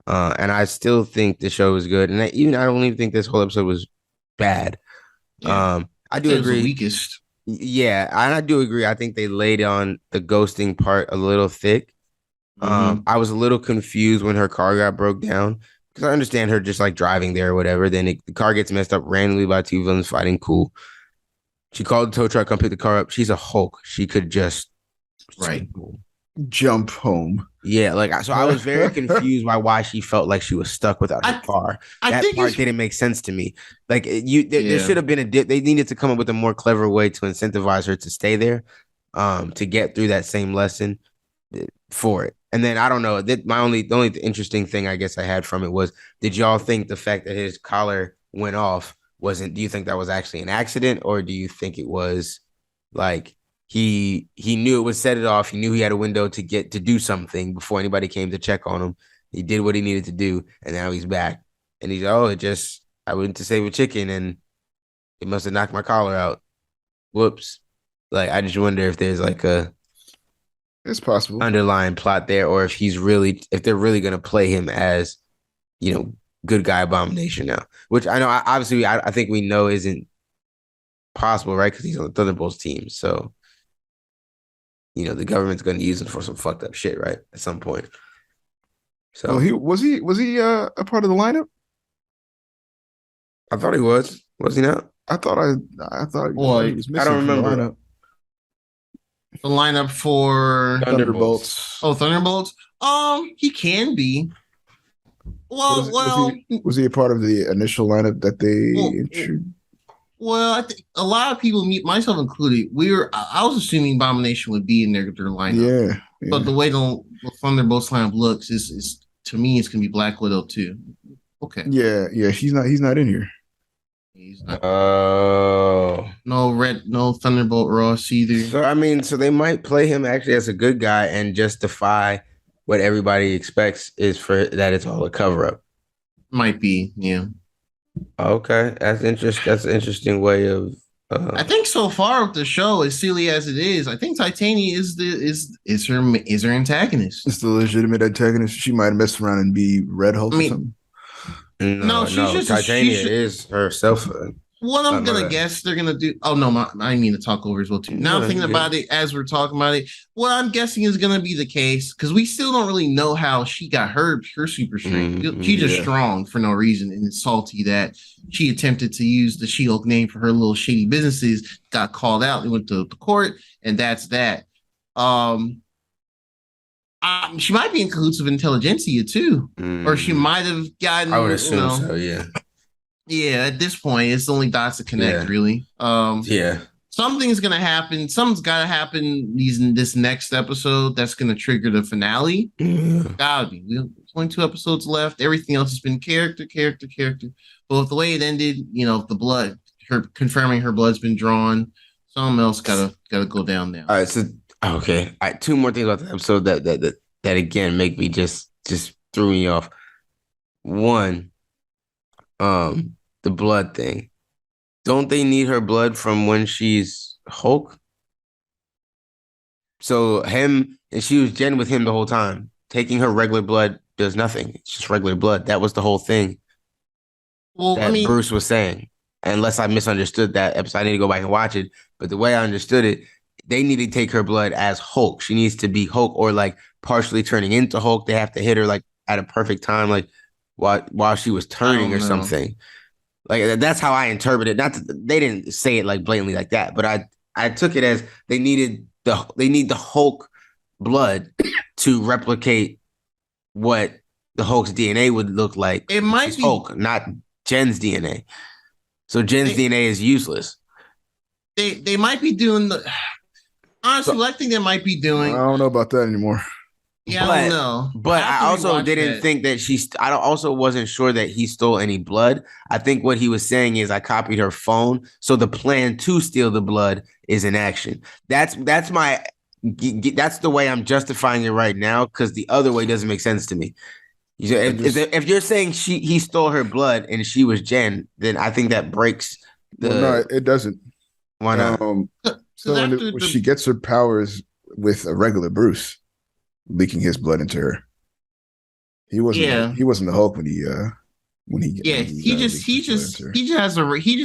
And I still think the show was good. And I don't even think this whole episode was bad.
Yeah.
I do agree.
It was the weakest.
Yeah, and I do agree. I think they laid on the ghosting part a little thick. I was a little confused when her car got broke down because I understand her just like driving there or whatever. Then the car gets messed up randomly by 2 villains fighting. Cool. She called the tow truck, come pick the car up. She's a Hulk. She could just
jump home.
Yeah, so I was very confused by why she felt like she was stuck without her car. That part didn't make sense to me. Like there should have been a dip. They needed to come up with a more clever way to incentivize her to stay there, to get through that same lesson for it. And then I don't know. The only interesting thing I guess I had from it was, did y'all think the fact that his collar went off do you think that was actually an accident, or do you think it was like he knew it would set it off? He knew he had a window to do something before anybody came to check on him. He did what he needed to do, and now he's back. And he's I went to save a chicken, and it must have knocked my collar out. Whoops. Like, I just wonder if there's like
it's possible
underlying plot there, or if they're really gonna play him as, good guy Abomination now. Which I know, obviously, I think we know isn't possible, right? Because he's on the Thunderbolts team, so the government's going to use him for some fucked up shit, right? At some point. So
was he a part of the lineup?
I thought he was. Was he not?
I thought he was missing.
I don't remember.
The lineup for
Thunderbolts.
Oh, Thunderbolts. He can be.
Was he a part of the initial lineup that they introduced?
Well, I think a lot of people, myself included, I was assuming Abomination would be in their lineup.
Yeah.
But the way the Thunderbolts lineup looks is to me, it's gonna be Black Widow too. Okay.
Yeah. He's not in here.
He's not.
Oh.
No Thunderbolt Ross either.
So they might play him actually as a good guy and justify what everybody expects is for that it's all a cover up.
Might be, yeah.
Okay, that's interesting. That's an interesting way of.
I think so far with the show, as silly as it is, I think Titania is her antagonist.
It's the legitimate antagonist. She might mess around and be Red Hulk or something.
No, Titania is herself.
What I'm gonna guess they're gonna do. Oh no, I mean to talk over as well too. Now I'm thinking about it as we're talking about it. What I'm guessing is gonna be the case, because we still don't really know how she got her super strength. She's just strong for no reason, and it's salty that she attempted to use the She Hulk name for her little shady businesses, got called out, and went to the court, and that's that. She might be in cahoots with Intelligentsia too, or she might have gotten.
I would assume so. Yeah.
Yeah, at this point, it's only dots to connect, really. Something's gonna happen. Something's gotta happen this next episode that's gonna trigger the finale. Gotta be. There's only 2 episodes left. Everything else has been character. But with the way it ended, the blood, her confirming her blood's been drawn. Something else gotta go down now.
All right, so okay. All right, 2 more things about the episode that again make me just threw me off. One. The blood thing. Don't they need her blood from when she's Hulk? So she was Jen with him the whole time. Taking her regular blood does nothing. It's just regular blood. That was the whole thing. Well, Bruce was saying. Unless I misunderstood that episode, I need to go back and watch it. But the way I understood it, they need to take her blood as Hulk. She needs to be Hulk, or like partially turning into Hulk. They have to hit her like at a perfect time, like while she was turning or something. Like, that's how I interpreted it. They didn't say it like blatantly like that, but I took it as they need the Hulk blood to replicate what the Hulk's DNA would look like.
It might be
Hulk, not Jen's DNA. So Jen's DNA is useless.
They might be doing the. Honestly, what I think they might be doing.
I don't know about that anymore.
Yeah, I don't know.
But I also didn't think that I also wasn't sure that he stole any blood. I think what he was saying is I copied her phone, so the plan to steal the blood is in action. That's the way I'm justifying it right now, because the other way doesn't make sense to me. If you're saying he stole her blood and she was Jen, then I think that breaks the.
Well, no, it doesn't.
Why not?
So she gets her powers with a regular Bruce leaking his blood into her. He wasn't the Hulk when he
he just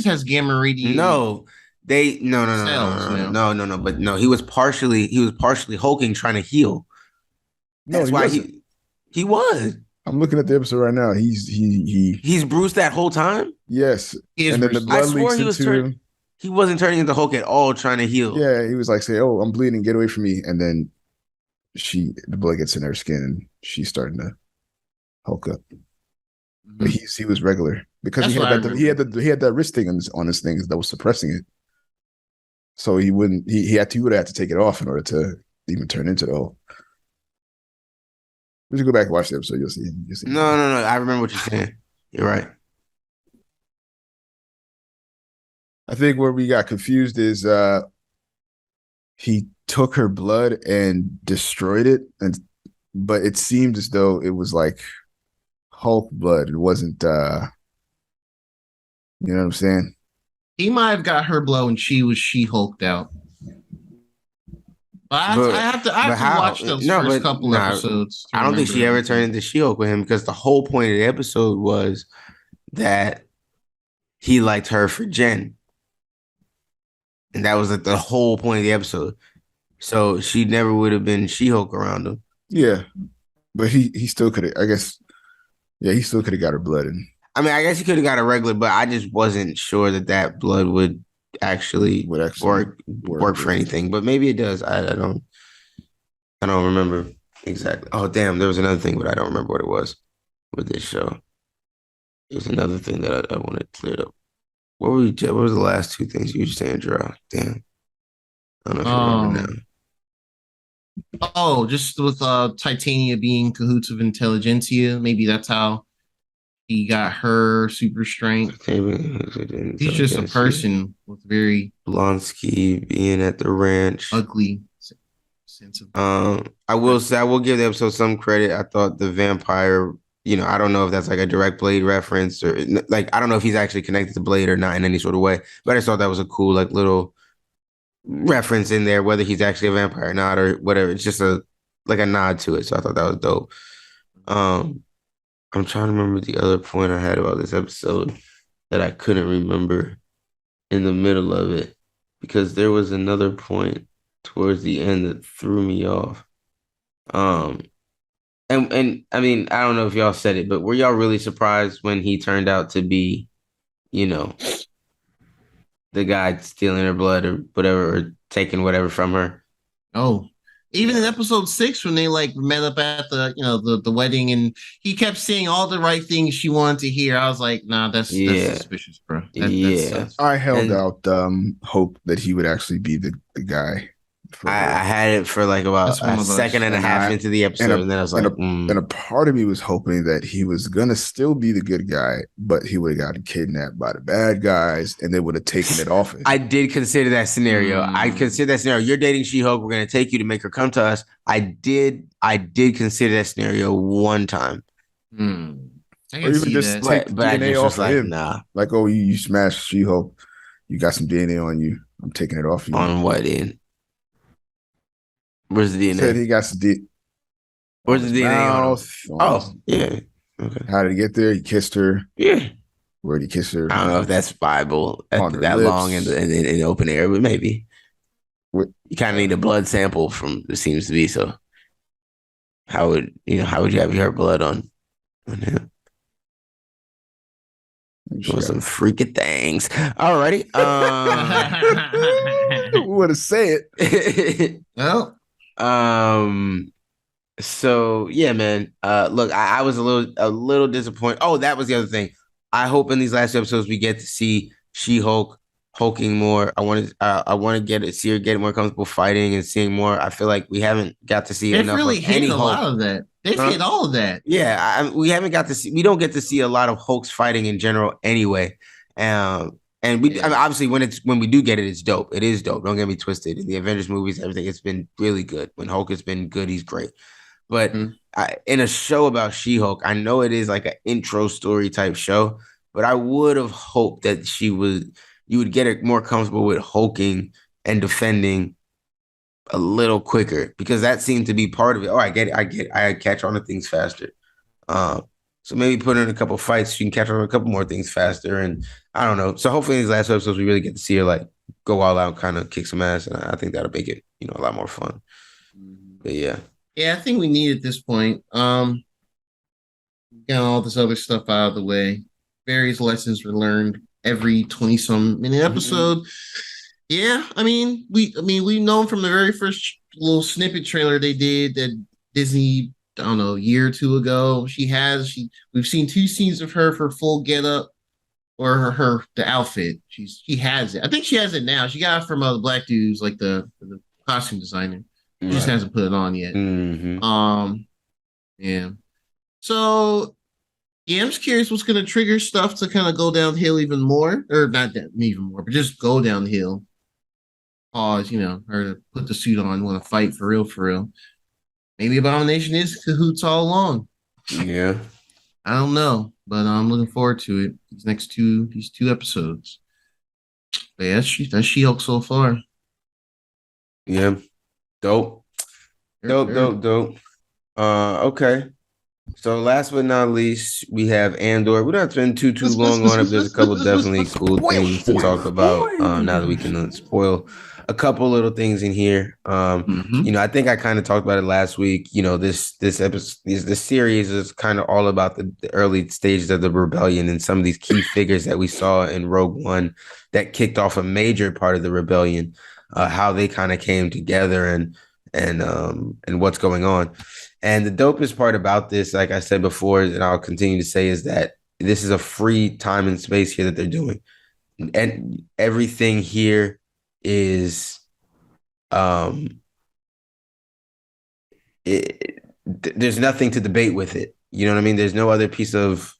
has gamma radiation.
No. No. But no, he was partially hulking, trying to heal. That's why he was.
I'm looking at the episode right now. He's
Bruce that whole time.
Yes, and then the blood leaks into him.
He wasn't turning into Hulk at all, trying to heal.
Yeah, he was like, "Say, oh, I'm bleeding, get away from me," and then the blood gets in her skin, and she's starting to Hulk up. Mm-hmm. But he was regular because he had that wrist thing on his thing that was suppressing it. So he would have to take it off in order to even turn into the Hulk. We should go back and watch the episode. You'll see.
No. I remember what you're saying. You're right.
I think where we got confused is he took her blood and destroyed it, but it seemed as though it was like Hulk blood. It wasn't. You know what I'm saying?
He might have got her blood and she Hulked out. I have to watch those first couple episodes.
I don't think she ever turned into She-Hulk with him, because the whole point of the episode was that he liked her for Jen. And that was like the whole point of the episode. So she never would have been She-Hulk around him.
Yeah. But he still could have, I guess. Yeah, he still could have got her blood in.
I mean, I guess he could have got a regular, but I just wasn't sure that blood would actually work for anything. But maybe it does. I don't remember exactly. Oh, damn, there was another thing, but I don't remember what it was with this show. There's another thing that I wanted cleared up. What was the last two things you were saying, Gerald? Damn. I don't know if you remember now.
Oh, just with Titania being cahoots of intelligentsia. Maybe that's how he got her super strength. He's just a person with very
Blonsky being at the ranch.
Ugly sense of.
I will give the episode some credit. I thought the vampire, I don't know if that's like a direct Blade reference, or like, I don't know if he's actually connected to Blade or not in any sort of way, but I just thought that was a cool, like, little reference in there, whether he's actually a vampire or not or whatever. It's just a nod to it. So I thought that was dope. I'm trying to remember the other point I had about this episode that I couldn't remember in the middle of it, because there was another point towards the end that threw me off. And I mean, I don't know if y'all said it, but were y'all really surprised when he turned out to be, the guy stealing her blood or whatever, or taking whatever from her?
Oh, even in episode 6, when they like met up at the wedding, and he kept saying all the right things she wanted to hear. I was like, nah, that's suspicious, bro.
I held out hope that he would actually be the guy.
I had it for like about a second and a half into the episode, and then I was like,
and a part of me was hoping that he was gonna still be the good guy, but he would have gotten kidnapped by the bad guys, and they would have taken it off him.
I did consider that scenario. You're dating She-Hulk. We're gonna take you to make her come to us. I did consider that scenario one time.
I can see that.
Take DNA off of him. Nah. Like, oh, you smashed She-Hulk. You got some DNA on you. I'm taking it off you.
On what end? Where's the DNA?
Said he got some
Where's the DNA? Oh, yeah. Okay.
How did he get there? He kissed her.
Yeah.
Where'd he kiss her?
I don't know if that's viable that long in the open air, but maybe. You kind of need a blood sample from it seems to be. So how would you have your blood on him? Some freaking things. Alrighty.
Want to say it?
Well.
So yeah, man. Look, I was a little disappointed. Oh, that was the other thing. I hope in these last episodes we get to see She-Hulk hulking more. I want to see her get more comfortable fighting and seeing more. I feel like we haven't got to see enough
really
of any Hulk.
A lot of that. They've hit all of that.
Yeah, we haven't got to see. We don't get to see a lot of Hulks fighting in general, anyway. And we I mean, obviously when we do get it, it's dope. It is dope. Don't get me twisted. In the Avengers movies, everything, it's been really good. When Hulk has been good, he's great. But in a show about She-Hulk, I know it is like an intro story type show, but I would have hoped that you would get her more comfortable with hulking and defending a little quicker, because that seemed to be part of it. Oh, I get it. I catch on to things faster. So maybe put in a couple fights, so you can catch on a couple more things faster. And I don't know. So hopefully in these last episodes, we really get to see her like go all out, kind of kick some ass. And I think that'll make it, a lot more fun. But yeah.
Yeah, I think we need at this point. Got all this other stuff out of the way. Various lessons were learned every 20-some minute episode. Yeah, I mean, we've known from the very first little snippet trailer they did that Disney, I don't know, a year or two ago. We've seen 2 scenes of her for full getup, or the outfit. She has it. I think she has it now. She got it from the black dudes, like the costume designer. She just hasn't put it on yet. Yeah. So yeah, I'm just curious what's going to trigger stuff to kind of go downhill even more, or not that even more, but just go downhill. Pause, her to put the suit on, want to fight for real. Maybe Abomination is cahoots all along.
Yeah.
I don't know, but I'm looking forward to it. These 2 episodes. But yeah, that's She-Hulk so far.
Yeah. Dope. Okay. So last but not least, we have ANdor. We don't have to spend too long on it. There's a couple definitely cool things to talk about. Now that we can spoil a couple little things in here. I think I kind of talked about it last week. This episode, this series is kind of all about the early stages of the rebellion and some of these key figures that we saw in Rogue One that kicked off a major part of the rebellion. How they kind of came together and what's going on. And the dopest part about this, like I said before, and I'll continue to say, is that this is a free time and space here that they're doing. And everything here is there's nothing to debate with it. You know what I mean? There's no other piece of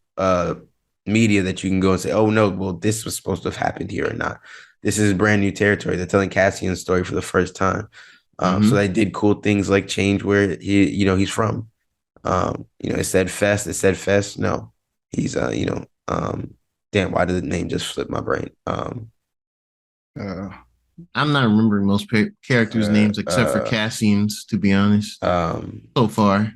media that you can go and say, oh no, well, this was supposed to have happened here or not. This is brand new territory. They're telling Cassian's story for the first time. So they did cool things like change where he's from. It said Fest. No, he's damn, why did the name just slip my brain?
I'm not remembering most characters' names except for Cassian's, to be honest. So far,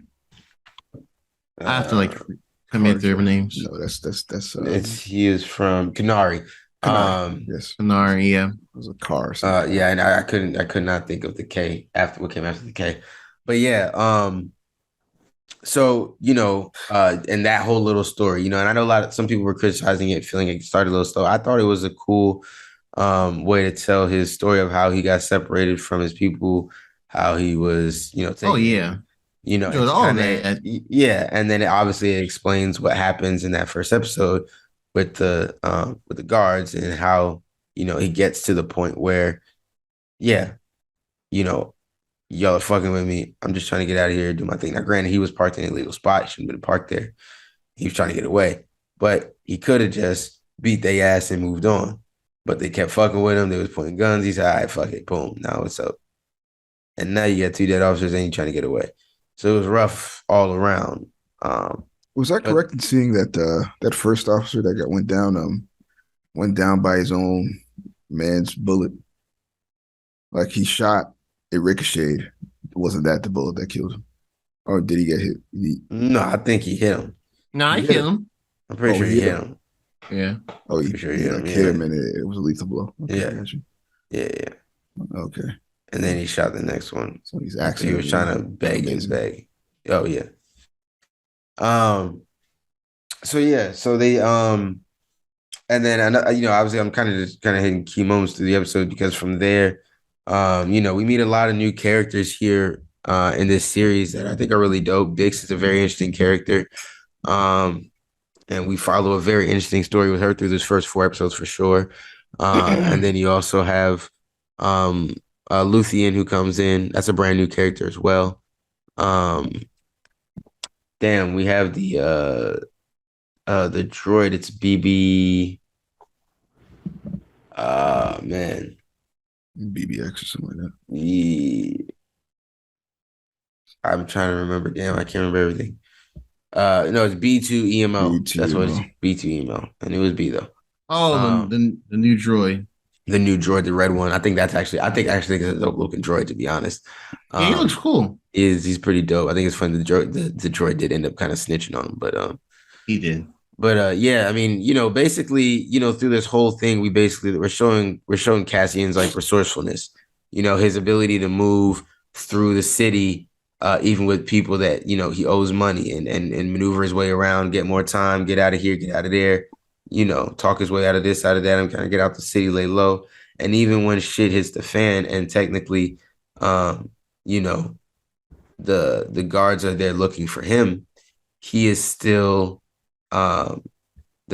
I have to commit their names.
No, that's
he is from Kenari.
Yes,
Kenari. Yeah,
it was a car.
Yeah, and I could not think of the K after what came after the K, but yeah. So and that whole little story, and I know some people were criticizing it, feeling it started a little slow. I thought it was a cool way to tell his story of how he got separated from his people, how he was, taking,
all that.
Yeah, and then obviously it explains what happens in that first episode with the guards and how he gets to the point where y'all are fucking with me. I'm just trying to get out of here and do my thing. Now, granted, he was parked in an illegal spot. He shouldn't have been parked there. He was trying to get away, but he could have just beat their ass and moved on. But they kept fucking with him. They was pointing guns. He said, all right, fuck it. Boom. Now what's up? And now you got 2 dead officers and you're trying to get away. So it was rough all around.
Was I correct in seeing that that first officer that went down by his own man's bullet? Like he shot, it ricocheted. Wasn't that the bullet that killed him? Or did he get hit?
No, I think he hit him.
No, I hit him.
I'm pretty sure he hit him.
Yeah.
Oh, he
sure
hit him and it was a lethal blow. Okay,
yeah.
Okay.
And then he shot the next one.
So he's
actually he was trying to beg his bag. Oh yeah. So they and then obviously I'm kind of hitting key moments through the episode, because from there we meet a lot of new characters here in this series that I think are really dope. Dix is a very interesting character, and we follow a very interesting story with her through those first 4 episodes for sure. And then you also have Luthien who comes in. That's a brand new character as well. Damn, we have the droid. It's BB. Man,
BBX or something like that.
I'm trying to remember. Damn, I can't remember everything. No, it's B2 EMO.
B2
That's what
EMO.
it's B2 EMO. And it was B though.
Oh, the new droid.
The new droid, the red one. I think actually it's a dope looking droid, to be honest.
Yeah, he looks cool.
He's pretty dope. I think it's funny the droid did end up kind of snitching on him, but
he did.
But yeah, I mean, basically, through this whole thing, we're showing Cassian's like resourcefulness, his ability to move through the city, even with people that, he owes money and maneuver his way around, get more time, get out of here, get out of there, talk his way out of this, out of that, and kind of get out the city, lay low. And even when shit hits the fan and technically, the guards are there looking for him, he is still, the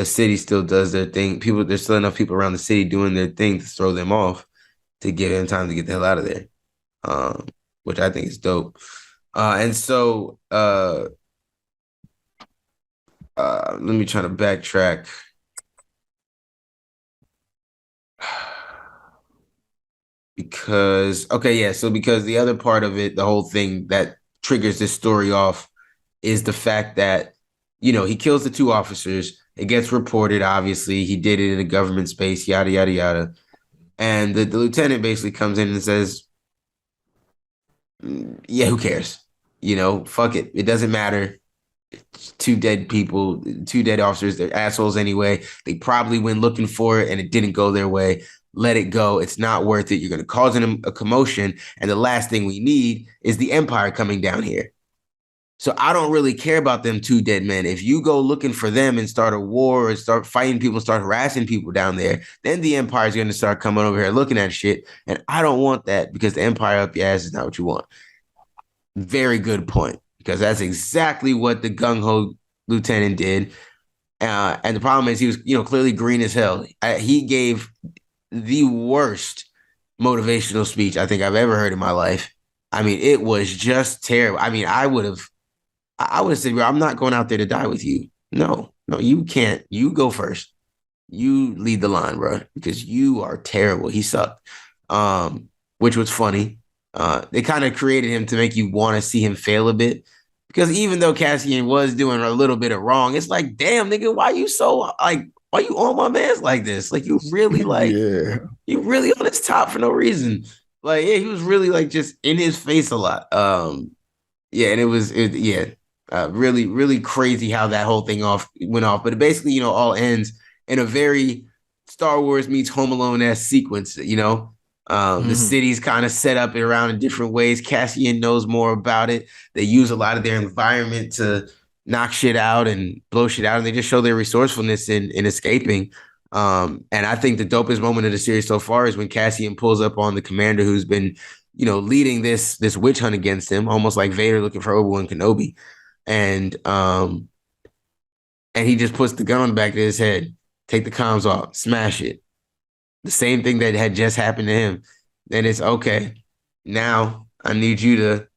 city still does their thing. There's still enough people around the city doing their thing to throw them off to give him time to get the hell out of there, which I think is dope. And so let me try to backtrack. Because the other part of it, the whole thing that triggers this story off is the fact that, he kills the two officers. It gets reported, obviously. He did it in a government space, yada, yada, yada. And the lieutenant basically comes in and says, yeah, who cares? Fuck it. It doesn't matter. Two dead people, two dead officers. They're assholes anyway. They probably went looking for it and it didn't go their way. Let it go. It's not worth it. You're going to cause a commotion. And the last thing we need is the Empire coming down here. So I don't really care about them two dead men. If you go looking for them and start a war or start fighting people, start harassing people down there, then the Empire is going to start coming over here looking at shit. And I don't want that because the Empire up your ass is not what you want. Very good point, because that's exactly what the gung-ho lieutenant did. And the problem is he was, clearly green as hell. He gave the worst motivational speech I think I've ever heard in my life. I mean, it was just terrible. I mean, I would have said, bro, I'm not going out there to die with you. No, you can't. You go first. You lead the line, bro, because you are terrible. He sucked, which was funny. They kind of created him to make you want to see him fail a bit, because even though Cassian was doing a little bit of wrong, it's like, damn, nigga, why you on my man's like this? Like, you really you really on his top for no reason. Like, yeah, he was really like just in his face a lot. Yeah, and it was really, really crazy how that whole thing went off. But it basically, all ends in a very Star Wars meets Home Alone-esque sequence, The city's kind of set up around in different ways. Cassian knows more about it. They use a lot of their environment to knock shit out and blow shit out, and they just show their resourcefulness in escaping. And I think the dopest moment of the series so far is when Cassian pulls up on the commander who's been, leading this witch hunt against him, almost like Vader looking for Obi-Wan Kenobi. And he just puts the gun on the back of his head, take the comms off, smash it. The same thing that had just happened to him. Then it's okay. Now I need you to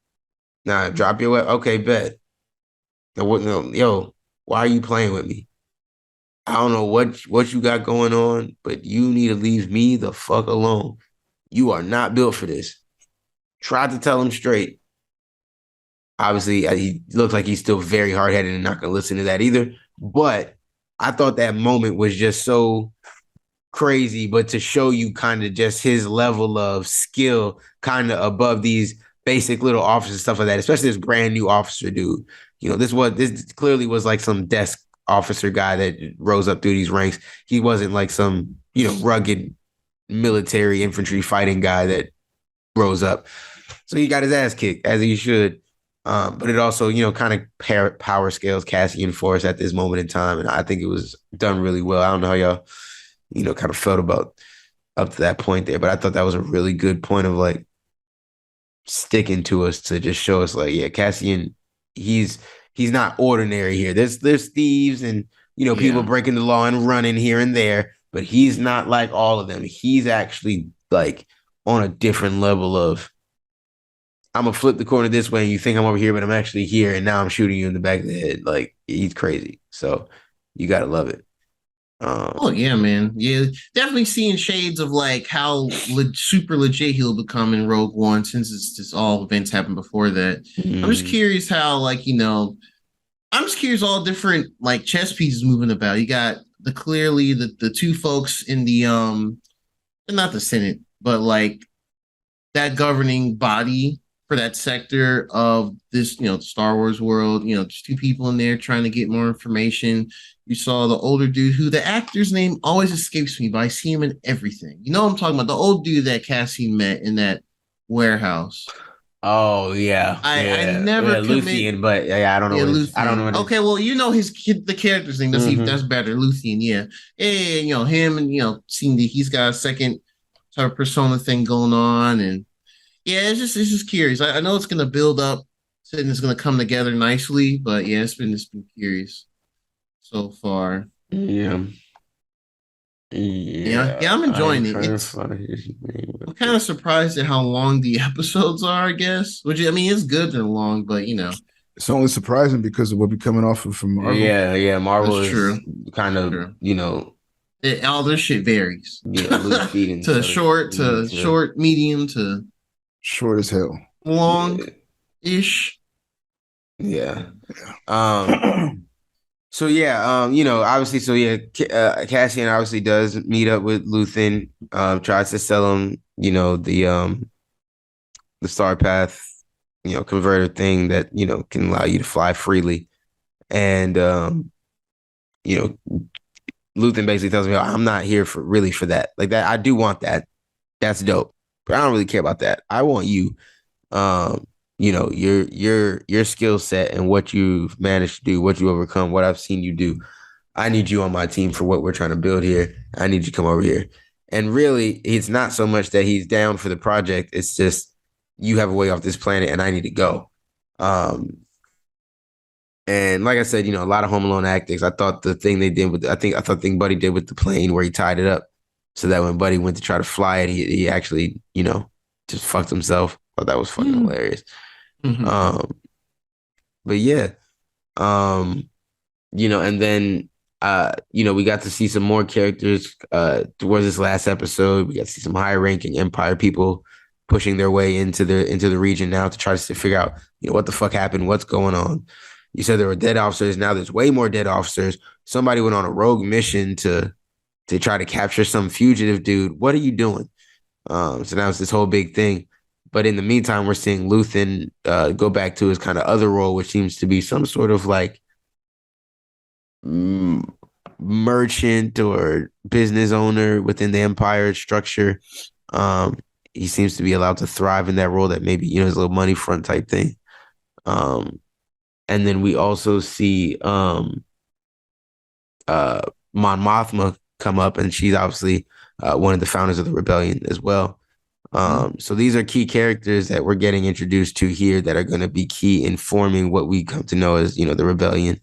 drop your weapon. Okay, bet. Yo, why are you playing with me? I don't know what you got going on, but you need to leave me the fuck alone. You are not built for this. Tried to tell him straight. Obviously, he looks like he's still very hard-headed and not going to listen to that either. But I thought that moment was just so crazy, but to show you kind of just his level of skill kind of above these basic little officers and stuff like that, especially this brand new officer dude. This clearly was like some desk officer guy that rose up through these ranks. He wasn't like some, rugged military infantry fighting guy that rose up. So he got his ass kicked, as he should. But it also, kind of power scales Cassian for us at this moment in time. And I think it was done really well. I don't know how y'all, kind of felt about up to that point there. But I thought that was a really good point of like sticking to us to just show us like, yeah, Cassian, he's not ordinary here. There's thieves and, people breaking the law and running here and there. but he's not like all of them. He's actually like on a different level of, I'm gonna flip the corner this way and you think I'm over here, but I'm actually here, and now I'm shooting you in the back of the head. Like, he's crazy. So you gotta love it.
Oh yeah, man. Yeah, definitely seeing shades of like how super legit he'll become in Rogue One, since it's just all events happened before that. I'm just curious how, like, I'm just curious all different like chess pieces moving about. You got clearly the two folks in the not the Senate, but like that governing body for that sector of this, Star Wars world. There's two people in there trying to get more information. You saw the older dude who the actor's name always escapes me, but I see him in everything. You know what I'm talking about? The old dude that Cassian met in that warehouse.
Oh yeah,
I never
Luthien, but I don't know.
Yeah,
Luthien. I don't know.
Okay, well, the character's name. That's better. Luthien, yeah. And him, and seeing that he's got a second type of persona thing going on, and yeah, it's just curious. I know it's gonna build up and it's gonna come together nicely, but yeah, it's been curious so far.
Yeah.
Yeah, I'm enjoying it. I'm kind of surprised at how long the episodes are, I guess. Which, I mean, it's good they're long, but
it's only surprising because of what we're coming off of from Marvel.
Yeah, Marvel
That's
is
true.
kind of
all their shit varies.
to
short, medium to
short as hell,
long ish.
Yeah. So yeah, obviously, so yeah, Cassian obviously does meet up with Luthen, tries to sell him, the Star Path, converter thing that can allow you to fly freely, and Luthen basically tells me, I'm not here for that. Like that, I do want that. That's dope, but I don't really care about that. I want you. Your skill set and what you've managed to do, what you overcome, what I've seen you do. I need you on my team for what we're trying to build here. I need you to come over here. And really, it's not so much that he's down for the project. It's just, you have a way off this planet and I need to go. And like I said, a lot of Home Alone actics. I thought the thing they did I thought the thing Buddy did with the plane where he tied it up so that when Buddy went to try to fly it, he actually, just fucked himself. I thought that was fucking hilarious.
Mm-hmm.
But yeah, and then we got to see some more characters towards this last episode. We got to see some higher ranking Empire people pushing their way into the region now to try to figure out, what the fuck happened, what's going on. You said there were dead officers. Now there's way more dead officers. Somebody went on a rogue mission to try to capture some fugitive dude. What are you doing? So now it's this whole big thing. But in the meantime, we're seeing Luthen go back to his kind of other role, which seems to be some sort of like merchant or business owner within the Empire structure. He seems to be allowed to thrive in that role that maybe, is a little money front type thing. And then we also see Mon Mothma come up, and she's obviously one of the founders of the rebellion as well. So these are key characters that we're getting introduced to here that are going to be key in forming what we come to know as, the rebellion,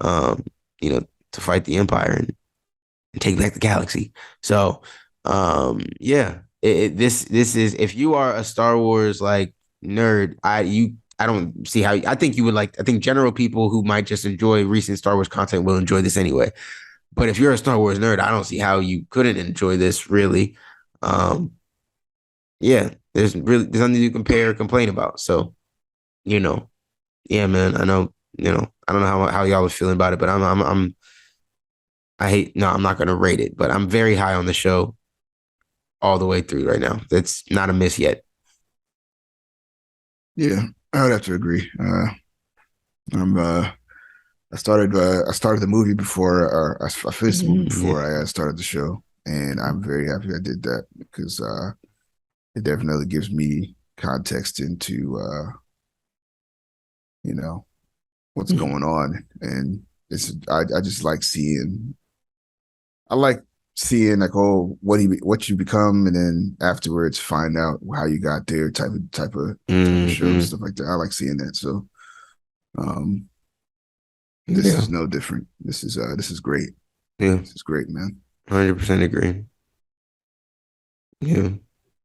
to fight the Empire and take back the galaxy. So, this is, if you are a Star Wars like nerd, I don't see how, I think you would like, I think general people who might just enjoy recent Star Wars content will enjoy this anyway. But if you're a Star Wars nerd, I don't see how you couldn't enjoy this really. There's nothing to compare or complain about. So, yeah, man, I know, I don't know how y'all are feeling about it, but I'm not going to rate it, but I'm very high on the show all the way through right now. That's not a miss yet.
Yeah, I would have to agree. I started the movie before, I finished the movie before I started the show, and I'm very happy I did that because it definitely gives me context into what's going on, and I just like seeing. I like seeing like, oh, what you become, and then afterwards find out how you got there, type of show, stuff like that. I like seeing that. So, this is no different. This is great.
Yeah,
this is great, man.
100% agree. Yeah.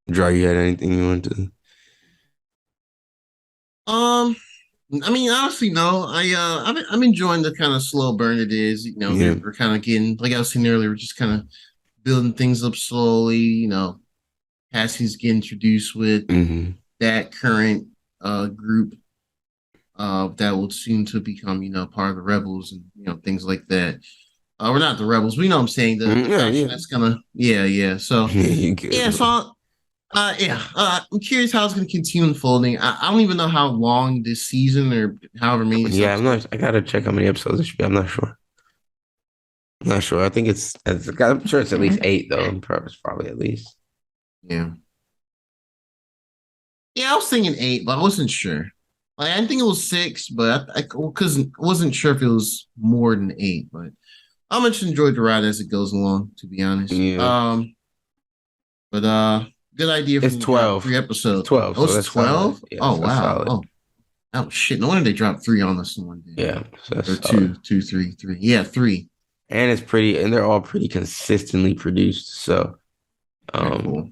Draw, you had anything you wanted to?
I mean, honestly, no. I'm enjoying the kind of slow burn it is. You know, we're kind of getting, like I was saying earlier, we're just kind of building things up slowly. You know, Cassie's getting introduced with that current group that will soon to become, you know, part of the rebels and you know things like that. We're not the rebels. We know what I'm saying. The faction that's gonna, yeah. So yeah, so I'm curious how it's going to continue unfolding. I don't even know how long this season or however many.
Yeah, I'm not. I gotta check how many episodes it should be. I'm not sure. I think I'm sure it's at least 8 though. It's probably at least.
Yeah. Yeah, I was thinking 8, but I wasn't sure. Like, I think it was 6, but I wasn't sure if it was more than 8. But I much enjoyed the ride as it goes along, to be honest.
Yeah.
But good idea.
It's 12.
3 episodes.
It's 12.
Oh, it's 12.
Yeah,
oh wow. Oh shit! No wonder they dropped 3 on us in one day.
Yeah. So
or two, 3. Yeah, 3.
And it's pretty, and they're all pretty consistently produced. So,
cool.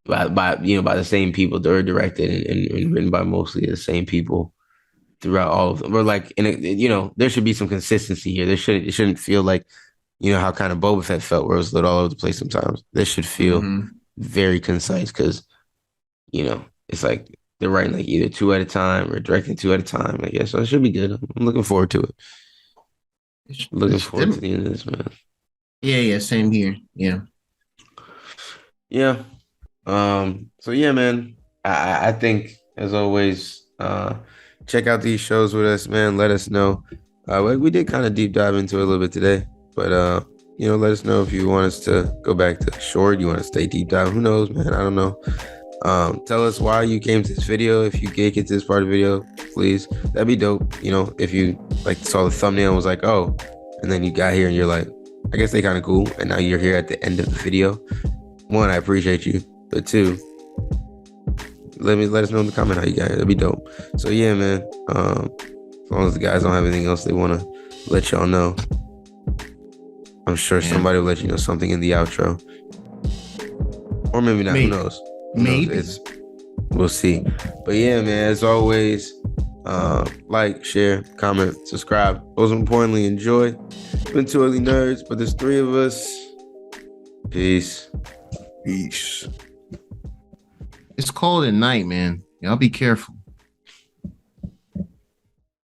by the same people, they're directed and written by mostly the same people throughout all of them. Or like, there should be some consistency here. It shouldn't feel like, how kind of Boba Fett felt, where it was lit all over the place sometimes. This should feel very concise because, it's like they're writing like either 2 at a time or directing 2 at a time. I guess so. It should be good. I'm looking forward to it. Looking forward to the end of this, man.
Yeah, same here. Yeah.
Yeah. So yeah, man. I think as always, check out these shows with us, man. Let us know. We did kind of deep dive into it a little bit today, but let us know if you want us to go back to short. You want to stay deep dive? Who knows, man? I don't know. Tell us why you came to this video. If you get to this part of the video, please. That'd be dope. If you saw the thumbnail and was like, oh, and then you got here and you're like, I guess they kind of cool. And now you're here at the end of the video. 1, I appreciate you. But 2, let us know in the comment how you got it. That'd be dope. So yeah, man. As long as the guys don't have anything else they want to let y'all know, I'm sure somebody will let you know something in the outro. Or maybe not. Who knows?
Maybe.
We'll see. But yeah, man, as always, like, share, comment, subscribe. Most importantly, enjoy. It's been 2 ugly nerds, but there's 3 of us. Peace.
Peace.
It's cold at night, man. Y'all be careful.